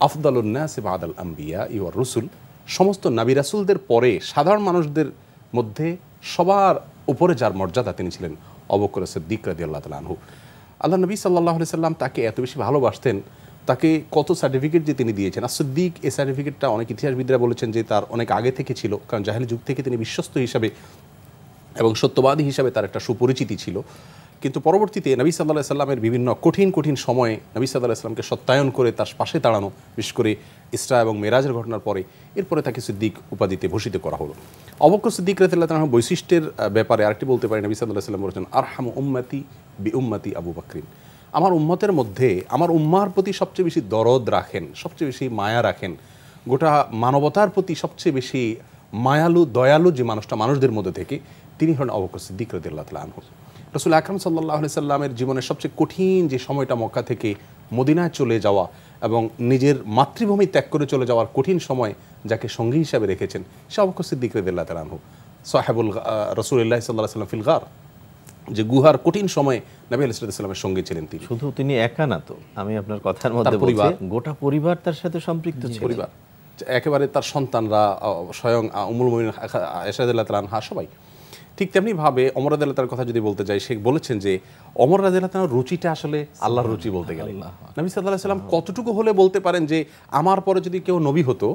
আফদালুন নাস বাদাল আম্বিয়া ওয়ার রুসুল, সমস্ত নবী রাসূলদের পরে সাধারণ মানুষদের মধ্যে সবার উপরে যার মর্যাদা তিনি ছিলেন আবু বকর সিদ্দিক রাদিয়াল্লাহু তাআলা আনহু। আল্লাহ নবী সাল্লাল্লাহু আলাইহি সাল্লাম তাকে এত বেশি ভালোবাসতেন, তাকে কত সার্টিফিকেট যে তিনি দিয়েছেন। আর সিদ্দিক, এই সার্টিফিকেটটা অনেক ইতিহাসবিদরা বলেছেন যে তার অনেক আগে থেকে ছিল, কারণ জাহেলি যুগ থেকে তিনি বিশ্বস্ত হিসাবে এবং সত্যবাদী হিসাবে তার একটা সুপরিচিতি ছিল। কিন্তু পরবর্তীতে নবী সাল্লাল্লাহু আলাইহি সাল্লামের বিভিন্ন কঠিন কঠিন সময়ে নবী সাল্লাল্লাহু আলাইহি সাল্লামকে সত্যায়ন করে তার পাশে দাঁড়ানো, বিশেষ করে ইসরা এবং মেরাজের ঘটনার পরে, এরপরে তাকে সিদ্দিক উপাধিতে ভূষিত করা হলো। আবু বকর সিদ্দিক রাদিয়াল্লাহু তাআলা বৈশিষ্ট্যের ব্যাপারে আরেকটি বলতে পারি, নবী সাল্লাল্লাহু আলাইহি সাল্লাম বলেছেন, আরহামু উম্মতি বি উম্মতি আবু বকরিন, আমার উম্মতের মধ্যে আমার উম্মার প্রতি সবচেয়ে বেশি দরদ রাখেন, সবচেয়ে বেশি মায়া রাখেন, গোটা মানবতার প্রতি সবচেয়ে বেশি মায়ালু দয়ালু যে মানুষটা মানুষদের মধ্যে থেকে, তিনি হলেন আবু বকর সিদ্দিক রাদিয়াল্লাহু তাআলা আনহু। রাসূল আকরাম সাল্লাল্লাহু আলাইহি সাল্লামের জীবনের সবচেয়ে কঠিন যে সময়টা, মক্কা থেকে মদিনায় চলে যাওয়া এবং নিজের মাতৃভূমি ত্যাগ করে চলে যাওয়ার কঠিন সময়, যাকে সঙ্গী হিসাবে রেখেছেন সে আবু বকর সিদ্দিক রাদিয়াল্লাহু তাআলা আনহু। সাহেবুল রাসূলুল্লাহ সাল্লাল্লাহু আলাইহি ওয়াসাল্লাম ফিল গার, যে গুহার কঠিন সময়ে নবী আলাইহিস সালামের সঙ্গে ছিলেন তিনি। শুধু তিনি একা না তো, আমি আপনার কথার মধ্যে বলছি গোটা পরিবার তার সাথে সম্পৃক্ত ছিল। পরিবার একেবারে তার সন্তানরা, স্বয়ং উম্মুল মুমিনিন আয়েশা রাদিয়াল্লাহু তাআলা আনহা, সবাই। ঠিক তেমনি ভাবে ওমর রাদিয়াল্লাহু তাআলার কথা যদি বলতে যাই, সে বলেছেন যে ওমর রাদিয়াল্লাহু তাআলার রুচিটা আসলে আল্লাহর রুচি বলতে গেলে। নবী সাল্লাল্লাহু আলাইহি সাল্লাম কতটুকু হলে বলতে পারেন যে আমার পরে যদি কেউ নবী হতো,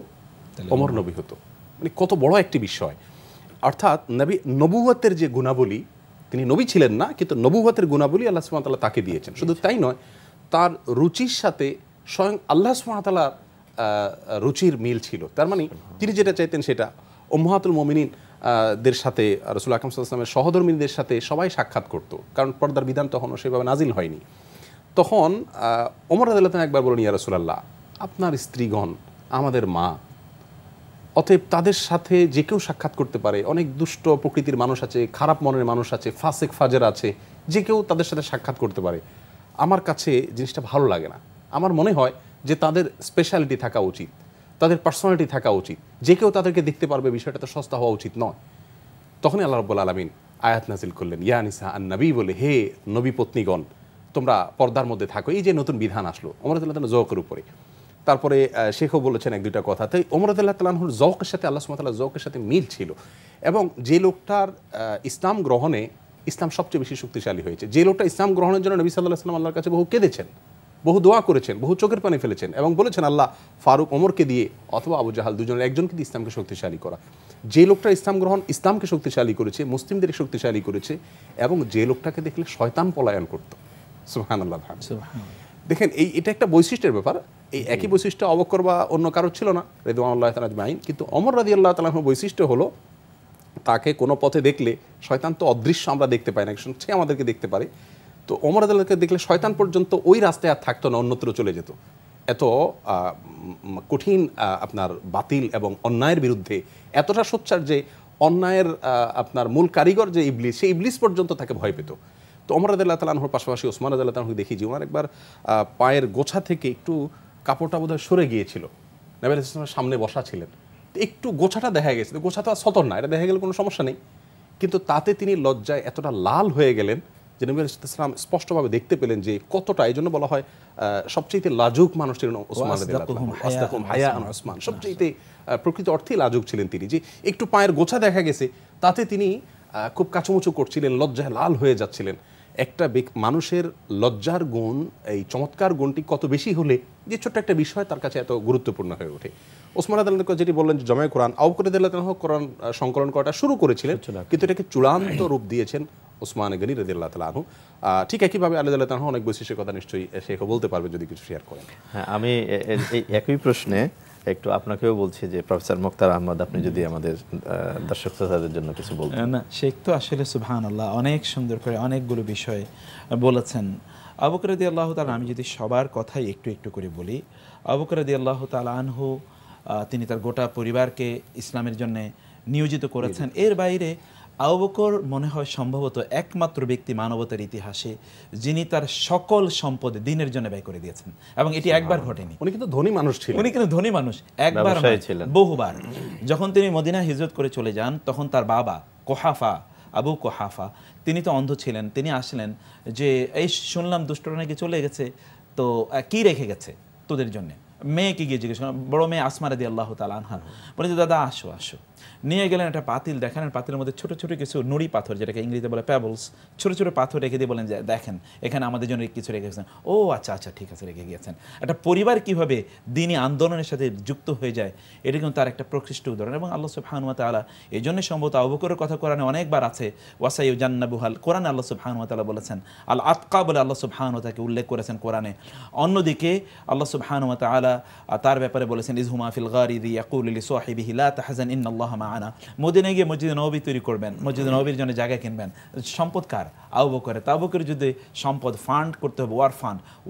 ওমর নবী হতো, মানে কত বড় একটি বিষয়। অর্থাৎ নবুয়তের যে গুণাবলী, তিনি নবী ছিলেন না, কিন্তু নবুয়তের গুণাবলী আল্লাহ সুবহানাহু ওয়া তাআলা তাকে দিয়েছেন। শুধু তাই নয়, তার রুচির সাথে স্বয়ং আল্লাহ সুবহানাহু ওয়া তাআলার রুচির মিল ছিল। তার মানে তিনি যেটা চাইতেন সেটা উম্মাহাতুল মুমিনিন দের সাথে, রাসূল আকরাম সাল্লাল্লাহু আলাইহি ওয়াসাল্লামের সহধর্মিনীদের সাথে সবাই সাক্ষাৎ করত, কারণ পর্দার বিধান তখনও সেভাবে নাজিল হয়নি। তখন ওমর রাদিয়াল্লাহু তাআলা একবার বলেন, ইয়া রাসূলুল্লাহ, আপনার স্ত্রীগণ আমাদের মা, অতএব তাদের সাথে যে কেউ সাক্ষাৎ করতে পারে। অনেক দুষ্ট প্রকৃতির মানুষ আছে, খারাপ মনের মানুষ আছে, ফাসেক ফাজের আছে, যে কেউ তাদের সাথে সাক্ষাৎ করতে পারে। আমার কাছে জিনিসটা ভালো লাগে না। আমার মনে হয় যে তাদের স্পেশালিটি থাকা উচিত, তাদের পার্সোনালিটি থাকা উচিত, যে কেউ তাদেরকে দেখতে পারবে, বিষয়টা তো সস্তা হওয়া উচিত নয়। তখনই আল্লাহ রাব্বুল আলামিন আয়াত নাজিল করলেন, ইয়া নিসা আন নবী, বলে হে নবী পত্নীগণ, তোমরা পর্দার মধ্যে থাকো। এই যে নতুন বিধান আসলো ওমর রাদিয়াল্লাহু তাআলা যৌকের উপরে। তারপরে শেখও বলেছেন এক দুইটা কথা। তাই ওমর রাদিয়াল্লাহু তাআলা আনহুর যৌকের সাথে আল্লাহ সুবহানাহু ওয়া তাআলার যৌকের সাথে মিল ছিল। এবং যে লোকটার ইসলাম গ্রহণে ইসলাম সবচেয়ে বেশি শক্তিশালী হয়েছে, যে লোকটা ইসলাম গ্রহণের জন্য নবী সাল্লাল্লাহু আলাইহি ওয়াসাল্লাম আল্লাহর কাছে বহু কেঁদেছেন, বহু দোয়া করেছেন, বহু চোখের পানি ফেলেছেন, এবং বলেছেন আল্লাহ ফারুক ওমরকে দিয়ে অথবা আবু জাহাল দুজনের একজনকে দিয়ে ইসলামকে শক্তিশালী করা। যে লোকটা ইসলাম গ্রহণ ইসলামকে শক্তিশালী করেছে, মুসলিমদের শক্তিশালী করেছে, এবং যে লোকটাকে দেখলে শয়তান পলায়ন করত। সুবহানাল্লাহ। দেখেন, এটা একটা বৈশিষ্ট্যের ব্যাপার। এই একই বৈশিষ্ট্য আবু বকর বা অন্য কারোর ছিল না রিদওয়ানুল্লাহি তাআলা আজমাইন। কিন্তু ওমর রাদিয়াল্লাহু তাআলার বৈশিষ্ট্য হলো, তাকে কোনো পথে দেখলে, শয়তান তো অদৃশ্য, আমরা দেখতে পাই না, সে আমাদেরকে দেখতে পারে। তো ওমর রাদিয়াল্লাহুকে দেখলে শয়তান পর্যন্ত ওই রাস্তায় আর থাকতো না, অন্যত্র চলে যেত। এত কঠিন আপনার বাতিল এবং অন্যায়ের বিরুদ্ধে এতটা সোচ্চার যে অন্যায়ের আপনার মূল কারিগর যে ইবলিস, সেই ইবলিস পর্যন্ত তাকে ভয় পেত। তো ওমর রাদিয়াল্লাহু তাআলা আনহুর পাশাপাশি ওসমান রাদিয়াল্লাহু তাআলাকে দেখি যে ওনার একবার পায়ের গোছা থেকে একটু কাপড়টা বোধহয় সরে গিয়েছিল, নবী আলাইহিস সালামের সামনে বসা ছিলেন, একটু গোছাটা দেখা গেছে। গোছা তো আর সতর না, এটা দেখা গেলে কোনো সমস্যা নেই, কিন্তু তাতে তিনি লজ্জায় এতটা লাল হয়ে গেলেন যে নবী আলাইহিস সালাম স্পষ্টভাবে দেখতে পেলেন যে কতটা, এই জন্য বলা হয় সবচেয়ে লাজুক মানুষ ছিলেন ওসমান রাদিয়াল্লাহু তাআলা, আসদাকুহুম হায়াআন ওসমান, সবচেয়ে প্রকৃত অর্থেই লাজুক ছিলেন তিনি। যে একটু পায়ের গোছা দেখা গেছে তাতে তিনি খুব কাচুমুচু করছিলেন, লজ্জায় লাল হয়ে যাচ্ছিলেন। একটা মানুষের লজ্জার গুণ, এই চমৎকার গুণটি কত বেশি হলে যে ছোট্ট একটা বিষয় তার কাছে এত গুরুত্বপূর্ণ হয়ে ওঠে। ওসমান রাদিয়াল্লাহু তাআলা যেটি বললেন যে জমায়ে কোরআন, আবু বকর রাদিয়াল্লাহু তাআলা কোরআন সংকলন করাটা শুরু করেছিলেন, কিন্তু এটাকে চূড়ান্ত রূপ দিয়েছেন ওসমান গনি রাদিয়াল্লাহু তাআলা আনহু। ঠিক একইভাবে আলী রাদিয়াল্লাহু তাআলা অনেক বৈশিষ্ট্যের কথা নিশ্চয়ই শেখ বলতে পারবে, যদি কিছু শেয়ার করেন। হ্যাঁ, আমি এই একই প্রশ্নে একটু আপনাকেও বলছি যে প্রফেসর মুক্তার আহমদ, আপনি যদি আমাদের দর্শক শ্রোতাদের জন্য কিছু বলতেন। না, শেখ তো আসলে সুবহানাল্লাহ অনেক সুন্দর করে অনেকগুলো বিষয় বলেছেন। আবু বকর রাদিয়াল্লাহু তাআলা, আমি যদি সবার কথাই একটু একটু করে বলি, আবু বকর রাদিয়াল্লাহু তাআলা আনহু তিনি তার গোটা পরিবারকে ইসলামের জন্য নিয়োজিত করেছেন। এর বাইরে আবু বকর মনে হয় সম্ভবত একমাত্র ব্যক্তি মানবতার ইতিহাসে যিনি তার সকল সম্পদ দ্বীনের জন্য ব্যয় করে দিয়েছেন, এবং এটি একবার ঘটেনি। উনি কিন্তু ধনী মানুষ ছিলেন, উনি কিন্তু ধনী মানুষ, একবার ছিলেন, বহুবার। যখন তিনি মদিনা হিজরত করে চলে যান, তখন তার বাবা কোহাফা, আবু কোহাফা, তিনি তো অন্ধ ছিলেন। তিনি আসলেন যে এই শুনলাম দুষ্টরা নাকি চলে গেছে, তো কি রেখে গেছে তোদের জন্য? মেয়েকে গিয়ে জিজ্ঞেস করেন, বড় মেয়ে আসমা রাদিয়াল্লাহু তাআলা আনহা, বলে যে দাদা আসো আসো। নিয়ে গেলেন একটা পাতিল, দেখালেন পাতিলের মধ্যে ছোট ছোট কিছু নুড়ি পাথর, যেটাকে ইংরেজিতে বলে প্যাবলস, ছোট ছোট পাথর রেখে দিয়ে বলেন যে দেখেন এখানে আমাদের জন্য কিছু রেখে গেছেন। ও আচ্ছা আচ্ছা ঠিক আছে, রেখে গিয়েছেন। একটা পরিবার কিভাবে দ্বীনি আন্দোলনের সাথে যুক্ত হয়ে যায়, এটা কিন্তু তার একটা প্রকৃষ্ট উদাহরণ। এবং আল্লাহ সুবহানাহু ওয়া তাআলা এই জন্য সম্ভবত আবু বকরের কথা কোরআনে অনেকবার আছে, ওয়াসাইয়ুজান্নাবুহাল, কোরআনে আল্লাহ সুবহানাহু ওয়া তাআলা বলেছেন, আল আতকা বলে আল্লাহ সুবহানাহু ওয়া তাআলা উল্লেখ করেছেন কোরআনে। অন্যদিকে আল্লাহ সুবহানাহু ওয়া তাআলা তার ব্যাপারে বলেছেন, ইযহুমা ফিল গারি ইয়াকুলু লিসাহিবিহি লা তাহজান ইন্নাল্লাহা মা'ানা। মদিনায় গিয়ে মসজিদে নববী তৈরি করবেন, মসজিদে নববীর জন্য জায়গা কিনবেন। সম্পদ কার? আবু বকরের। আবু বকরের যদি সম্পদ ফান্ড করতে হবে,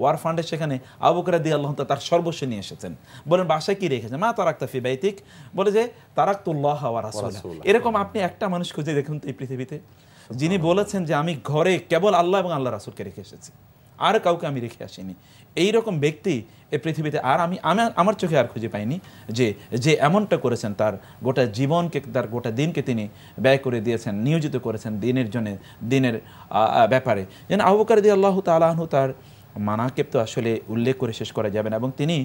ওয়ার ফান্ডের, সেখানে আবু বকর রাদিয়াল্লাহু তাআলা তার সর্বস্ব নিয়ে এসেছেন। বলেন বাসায় কি রেখেছেন? মা তারাকতা ফি বাইতিক, বলে যে তারাকতুল্লাহ ওয়া রাসূলাহু। এরকম আপনি একটা মানুষ খুঁজে দেখুন তো এই পৃথিবীতে, যিনি বলেছেন যে আমি ঘরে কেবল আল্লাহ এবং আল্লাহ রাসূলকে রেখে এসেছি, আর কাউকে আমি রেখে আসিনি। এইরকম ব্যক্তি এই পৃথিবীতে আর আমি আমার চোখে আর খুঁজে পাইনি যে এমনটা করেছেন, তার গোটা জীবনকে, তার গোটা দিনকে তিনি ব্যয় করে দিয়েছেন, নিয়োজিত করেছেন দিনের জন্য, দিনের ব্যাপারে। যেন আবু বকর রাদিয়াল্লাহু তাআলা আনহু, তার মানাকিব তো আসলে উল্লেখ করে শেষ করা যাবে না। এবং তিনি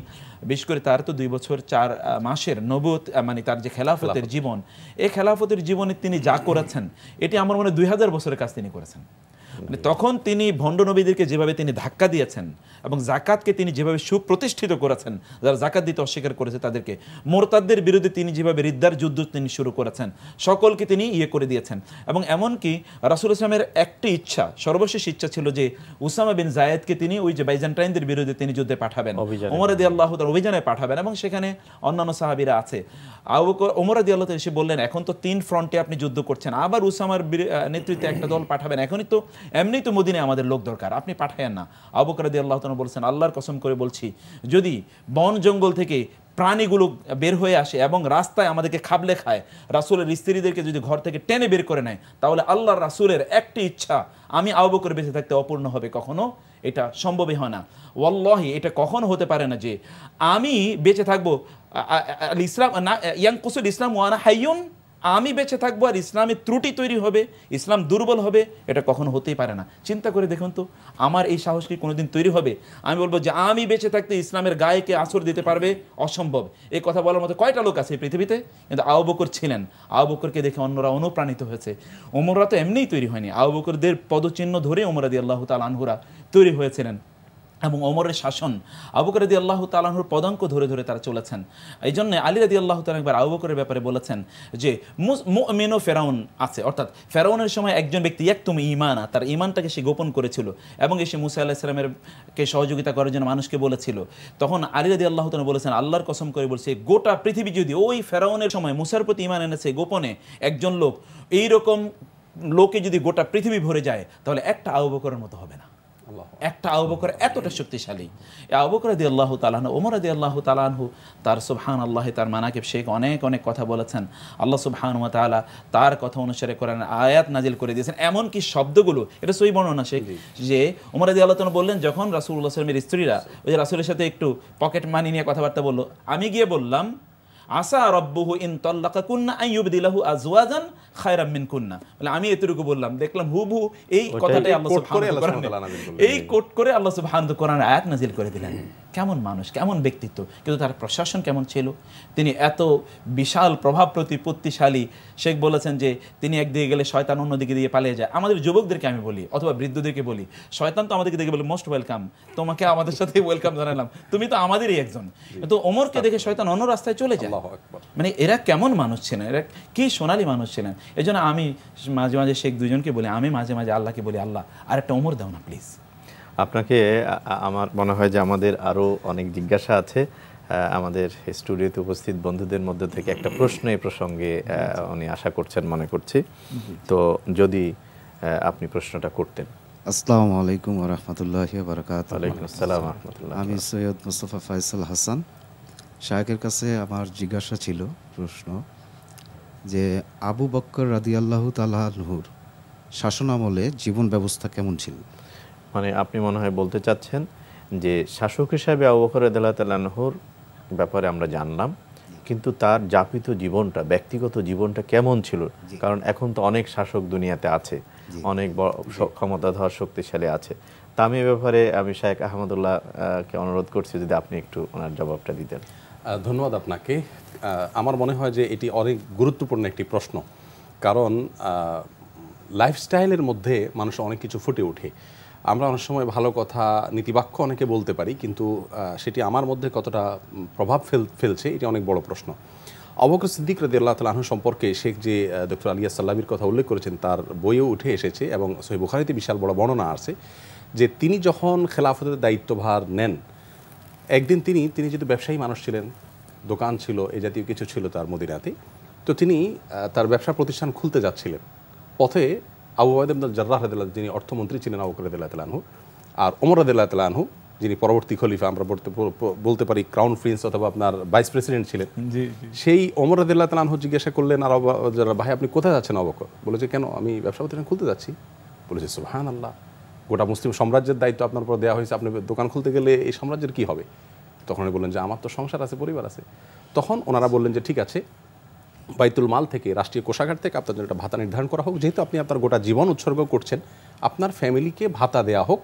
বিশেষ করে তার তো 2 বছর 4 মাসের নবুয়ত, মানে তার যে খেলাফতের জীবন, এই খেলাফতের জীবনে তিনি যা করেছেন, এটি আমার মনে হয় 2000 বছরের কাজ তিনি করেছেন। মানে তখন তিনি ভণ্ড নবীদেরকে যেভাবে তিনি ধাক্কা দিয়েছেন, এবং জাকাতকে তিনি যেভাবে সুপ্রতিষ্ঠিত করেছেন, যারা জাকাত দিতে অস্বীকার করেছে তাদেরকে, মোরতাদদের বিরুদ্ধে তিনি যেভাবে রিদ্দার যুদ্ধ তিনি শুরু করেছেন, সকলকে তিনি করে দিয়েছেন। এবং এমনকি রাসূল ইসলামের একটি ইচ্ছা, সর্বশেষ ইচ্ছা ছিল যে উসামা বিন জায়েদকে তিনি ওই যে বাইজেন্টাইনদের বিরুদ্ধে তিনি যুদ্ধে পাঠাবেন, ওমর রাদিয়াল্লাহু তাআলা অভিযানে পাঠাবেন, এবং সেখানে অন্যান্য সাহাবীরা আছে। ওমর রাদিয়াল্লাহু তাআলা এসে বললেন, এখন তো 3 ফ্রন্টে আপনি যুদ্ধ করছেন, আবার উসামার নেতৃত্বে একটা দল পাঠাবেন, এখনই তো এমনিই তো মদিনায় আমাদের লোক দরকার, আপনি পাঠায়েন না। আবু বকর রাদিয়াল্লাহু তাআলা বলছেন, আল্লাহর কসম করে বলছি, যদি বন জঙ্গল থেকে প্রাণীগুলো বের হয়ে আসে এবং রাস্তায় আমাদেরকে খাবলে খায়, রাসূলের স্ত্রীদেরকে যদি ঘর থেকে টেনে বের করে নেয়, তাহলে আল্লাহর রাসূলের একটি ইচ্ছা আমি আবু বকর বেঁচে থাকতে অপূর্ণ হবে, কখনো এটা সম্ভবই হয় না। ওয়াল্লাহি এটা কখনো হতে পারে না যে আমি বেঁচে থাকবো, ইসলাম ইয়ানকুসুল ইসলাম ওয়া আনা হাইয়ুন, আমি বেঁচে থাকবো আর ইসলামের ত্রুটি তৈরি হবে, ইসলাম দুর্বল হবে, এটা কখনো হতেই পারে না। চিন্তা করে দেখুন তো, আমার এই সাহস কি কোনোদিন তৈরি হবে? আমি বলবো যে আমি বেঁচে থাকতে ইসলামের গায়ে কে আছর দিতে পারবে? অসম্ভব। এই কথা বলার মতো কয়টা লোক আছে এই পৃথিবীতে? কিন্তু আবু বকর ছিলেন। আবু বকরকে দেখে অন্যরা অনুপ্রাণিত হয়েছে। ওমররা তো এমনিই তৈরি হয়নি, আবু বকরদের পদচিহ্ন ধরে ওমর রাদিয়াল্লাহু তাআলা আনহুরা তৈরি হয়েছিলেন। এবং ওমরের শাসন, আবু বকর রাদিয়াল্লাহু তাআলা আনহুর পদাঙ্ক ধরে ধরে তারা চলেছেন। এই জন্য আলী রাদিয়াল্লাহু তাআলা একবার আবু বকরের ব্যাপারে বলেছেন যে মুমিন ও ফেরাউন আছে, অর্থাৎ ফেরাউনের সময় একজন ব্যক্তি একদম ঈমানা, তার ঈমানটাকে সে গোপন করেছিল এবং এসে মুসা আলাইহিস সালামের কে সহযোগিতা করার জন্য মানুষকে বলেছিল। তখন আলী রাদিয়াল্লাহু তাআলা বলেছেন, আল্লাহর কসম করে বলছে, গোটা পৃথিবী যদি ওই ফেরাউনের সময় মুসার প্রতি ঈমান এনেছে গোপনে একজন লোক, এইরকম লোকে যদি গোটা পৃথিবী ভরে যায়, তাহলে একটা আবু বকরের মতো হবে না। একটা আবু বকর এতটা শক্তিশালী। আবু বকর রাদিয়াল্লাহু তাআলা আনহু, ওমর রাদিয়াল্লাহু তাআলা আনহু, তার সুবহানাল্লাহ, তার মানাকিব শেখ অনেক অনেক কথা বলেছেন। আল্লাহ সুবহানাহু ওয়া তাআলা তার কথা অনুসারে কোরআনের আয়াত নাজিল করে দিয়েছেন। এমন কি শব্দগুলো, এটা সহিহ বর্ণনা শেখ, যে ওমর রাদিয়াল্লাহু তাআলা বললেন, যখন রাসূলুল্লাহ সাল্লাল্লাহু আলাইহি ওয়াসাল্লামের স্ত্রীরা ওই যে রাসূলের সাথে একটু পকেট মানি নিয়ে কথাবার্তা বললো, আমি গিয়ে বললাম, আসা রব্বুহু ইন তাল্লাকাকুন্না আন ইউবদিলাহু আজওয়াজান খায়রাম মিনকুন্না। বলে আমি এতটুকু বললাম, দেখলাম হুবহু এই কথাটাই আল্লাহ সুবহানাহু ওয়া তাআলা এই কোট করে আল্লাহ সুবহানাহু ওয়া তাআলা কোরআনের আয়াত নাযিল করে দিলেন। কেমন মানুষ, কেমন ব্যক্তিত্ব, কিন্তু তার প্রশাসন কেমন ছিল। তিনি এত বিশাল প্রভাব প্রতিপত্তিশালী। শেখ বলেছেন যে তিনি একদিকে গেলে শয়তান অন্যদিকে দিয়ে পালিয়ে যায়। আমাদের যুবকদেরকে আমি বলি অথবা বৃদ্ধদেরকে বলি, শয়তান তো আমাদেরকে দেখে বলে মোস্ট ওয়েলকাম, তোমাকে আমাদের সাথে ওয়েলকাম জানালাম, তুমি তো আমাদেরই একজন। তো ওমরকে দেখে শয়তান অন্য রাস্তায় চলে যায়। মানে এরা কেমন মানুষ ছিলেন, এরা কি সোনালী মানুষ ছিলেন। এই জন্য আমি মাঝে মাঝে শেখ দুইজনকে বলি, আমি মাঝে মাঝে আল্লাহকে বলি, আল্লাহ আর একটা ওমর দাও না প্লিজ। আপনাকে আমার মনে হয় যে আমাদের আরও অনেক জিজ্ঞাসা আছে। আমাদের স্টুডিওতে উপস্থিত বন্ধুদের মধ্যে থেকে একটা প্রশ্ন এই প্রসঙ্গে উনি আশা করছেন মনে করছি, তো যদি আপনি প্রশ্নটা করতেন। আসসালামু আলাইকুম ওয়া রাহমাতুল্লাহি ওয়া বারাকাতুহু। ওয়ালাইকুম আসসালাম ওয়া রাহমাতুল্লাহ। আমি সৈয়দ মুস্তাফা ফয়সাল হাসান। শায়খের কাছে আমার জিজ্ঞাসা ছিল, প্রশ্ন যে আবু বকর রাদিয়াল্লাহু তাআলা আনহুর শাসনামলে জীবন ব্যবস্থা কেমন ছিল? মানে আপনি মনে হয় বলতে চাচ্ছেন যে শাসক হিসাবে আবু বকর রাদিয়াল্লাহু তাআলা আনহুর ব্যাপারে আমরা জানলাম, কিন্তু তার যাপিত জীবনটা, ব্যক্তিগত জীবনটা কেমন ছিল? কারণ এখন তো অনেক শাসক দুনিয়াতে আছে, অনেক ক্ষমতাধর শক্তিশালী আছে। তা আমি এ ব্যাপারে আমি শায়েখ আহমদুল্লাহকে অনুরোধ করছি যদি আপনি একটু ওনার জবাবটা দিতেন। ধন্যবাদ আপনাকে। আমার মনে হয় যে এটি অনেক গুরুত্বপূর্ণ একটি প্রশ্ন, কারণ লাইফস্টাইলের মধ্যে মানুষ অনেক কিছু ফুটে ওঠে। আমরা অনেক সময় ভালো কথা, নীতিবাক্য অনেকে বলতে পারি, কিন্তু সেটি আমার মধ্যে কতটা প্রভাব ফেলছে এটি অনেক বড় প্রশ্ন। আবু বকর সিদ্দিক রাদিয়াল্লাহু তাআলা আনহু সম্পর্কে শেখ যে ডক্টর আলী আস-সাল্লাবির কথা উল্লেখ করেছেন তার বইয়েও উঠে এসেছে এবং সহিহ বুখারীতে বিশাল বড় বর্ণনা আছে যে তিনি যখন খেলাফতের দায়িত্বভার নেন, একদিন তিনি যেহেতু ব্যবসায়ী মানুষ ছিলেন, দোকান ছিল, এই জাতীয় কিছু ছিল তার মদিনাতে, তো তিনি তার ব্যবসা প্রতিষ্ঠান খুলতে যাচ্ছিলেন। পথে আবু উবাইদা ইবনে জাররাহ রাদিয়াল্লাহু, যিনি অর্থমন্ত্রী ছিলেন আবু বকর রাদিয়াল্লাহু তাআলা আনহু, আর ওমর রাদিয়াল্লাহু তাআলা আনহু যিনি পরবর্তী খলিফা, আমরা বলতে পারি ক্রাউন প্রিন্স অথবা আপনার ভাইস প্রেসিডেন্ট ছিলেন, সেই ওমর রাদিয়াল্লাহু তাআলা আনহু জিজ্ঞাসা করলেন, আর ভাই আপনি কোথায় যাচ্ছেন আবু বকর? বলেছে কেন? আমি ব্যবসা প্রতিষ্ঠান খুলতে যাচ্ছি। বলেছে সুবহানাল্লাহ, গোটা মুসলিম সাম্রাজ্যের দায়িত্ব আপনার উপর দেওয়া হয়েছে, আপনি দোকান খুলতে গেলে এই সাম্রাজ্যের কি হবে? তখন উনি বললেন যে আমার তো সংসার আছে, পরিবার আছে। তখন ওনারা বললেন যে ঠিক আছে, বাইতুল মাল থেকে, রাষ্ট্রীয় কোষাগার থেকে আপনার জন্য একটা ভাতা নির্ধারণ করা হোক, যেহেতু আপনি আপনার গোটা জীবন উৎসর্গ করছেন, আপনার ফ্যামিলিকে ভাতা দেওয়া হোক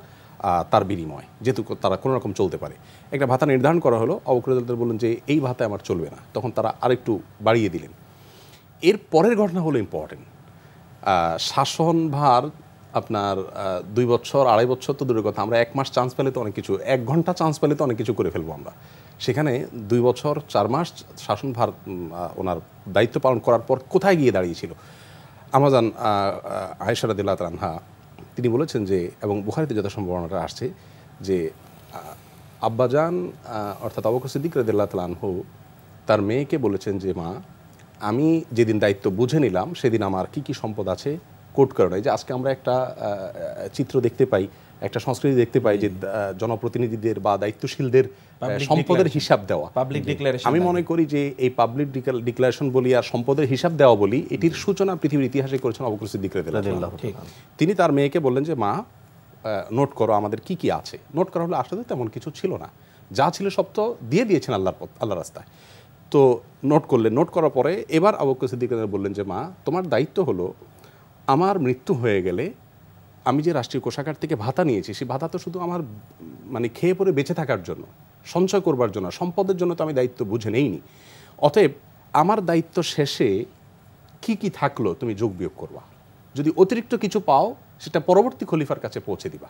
তার বিনিময়, যেহেতু তারা কোনো রকম চলতে পারে। একটা ভাতা নির্ধারণ করা হলো। আবু বকর রাদিয়াল্লাহু বললেন যে এই ভাতা আমার চলবে না, তখন তারা আরেকটু বাড়িয়ে দিলেন। এর পরের ঘটনা হলো ইম্পর্টেন্ট। শাসনভার আপনার 2 বছর 2.5 বছর তো দূরের কথা, আমরা 1 মাস চান্স পেলে তো অনেক কিছু, 1 ঘন্টা চান্স পেলে তো অনেক কিছু করে ফেলবো আমরা। সেখানে 2 বছর 4 মাস শাসনভার ওনার দায়িত্ব পালন করার পর কোথায় গিয়ে দাঁড়িয়েছিল? আমাজান আয়েশা রাদিয়াল্লাহু তাআলা আনহা তিনি বলেছেন যে, এবং বুখারীতে যত সম্ভাবনাটা আসছে যে আব্বাজান অর্থাৎ আবু বকর সিদ্দিক রাদিয়াল্লাহু তাআলা আনহু তার মেয়েকে বলেছেন যে মা, আমি যেদিন দায়িত্ব বুঝে নিলাম সেদিন আমার কি কি সম্পদ আছে কোট করে নাই। যে আজকে আমরা একটা চিত্র দেখতে পাই, একটা সংস্কৃতি দেখতে পাই যে জনপ্রতিনিধিদের বা দায়িত্বশীলদের সম্পদের হিসাব দেওয়া, পাবলিক ডিক্লারেশন। আমি মনে করি যে এই পাবলিক ডিক্লারেশন বলি আর সম্পদের হিসাব দেওয়া বলি, এটির সূচনা পৃথিবীর ইতিহাসে করেছেন আবু বকর সিদ্দিক রাদিয়াল্লাহু তাআলা। তিনি তার মেয়েকে বললেন যে মা, নোট করো আমাদের কি কি আছে। নোট করা হলো, আসলে তেমন কিছু ছিল না, যা ছিল সব তো দিয়ে দিয়েছেন আল্লাহ রাস্তায়। তো নোট করলেন। নোট করার পরে এবার আবু বকর সিদ্দিক বললেন যে মা, তোমার দায়িত্ব হলো আমার মৃত্যু হয়ে গেলে আমি যে রাষ্ট্রীয় কোষাগার থেকে ভাতা নিয়েছি, সেই ভাতা তো শুধু আমার মানে খেয়ে পরে বেঁচে থাকার জন্য, সঞ্চয় করবার জন্য, সম্পদের জন্য তো আমি দায়িত্ব বুঝে নেইনি। অতএব আমার দায়িত্ব শেষে কি কি থাকলো তুমি যোগ বিয়োগ করবা, যদি অতিরিক্ত কিছু পাও সেটা পরবর্তী খলিফার কাছে পৌঁছে দিবা।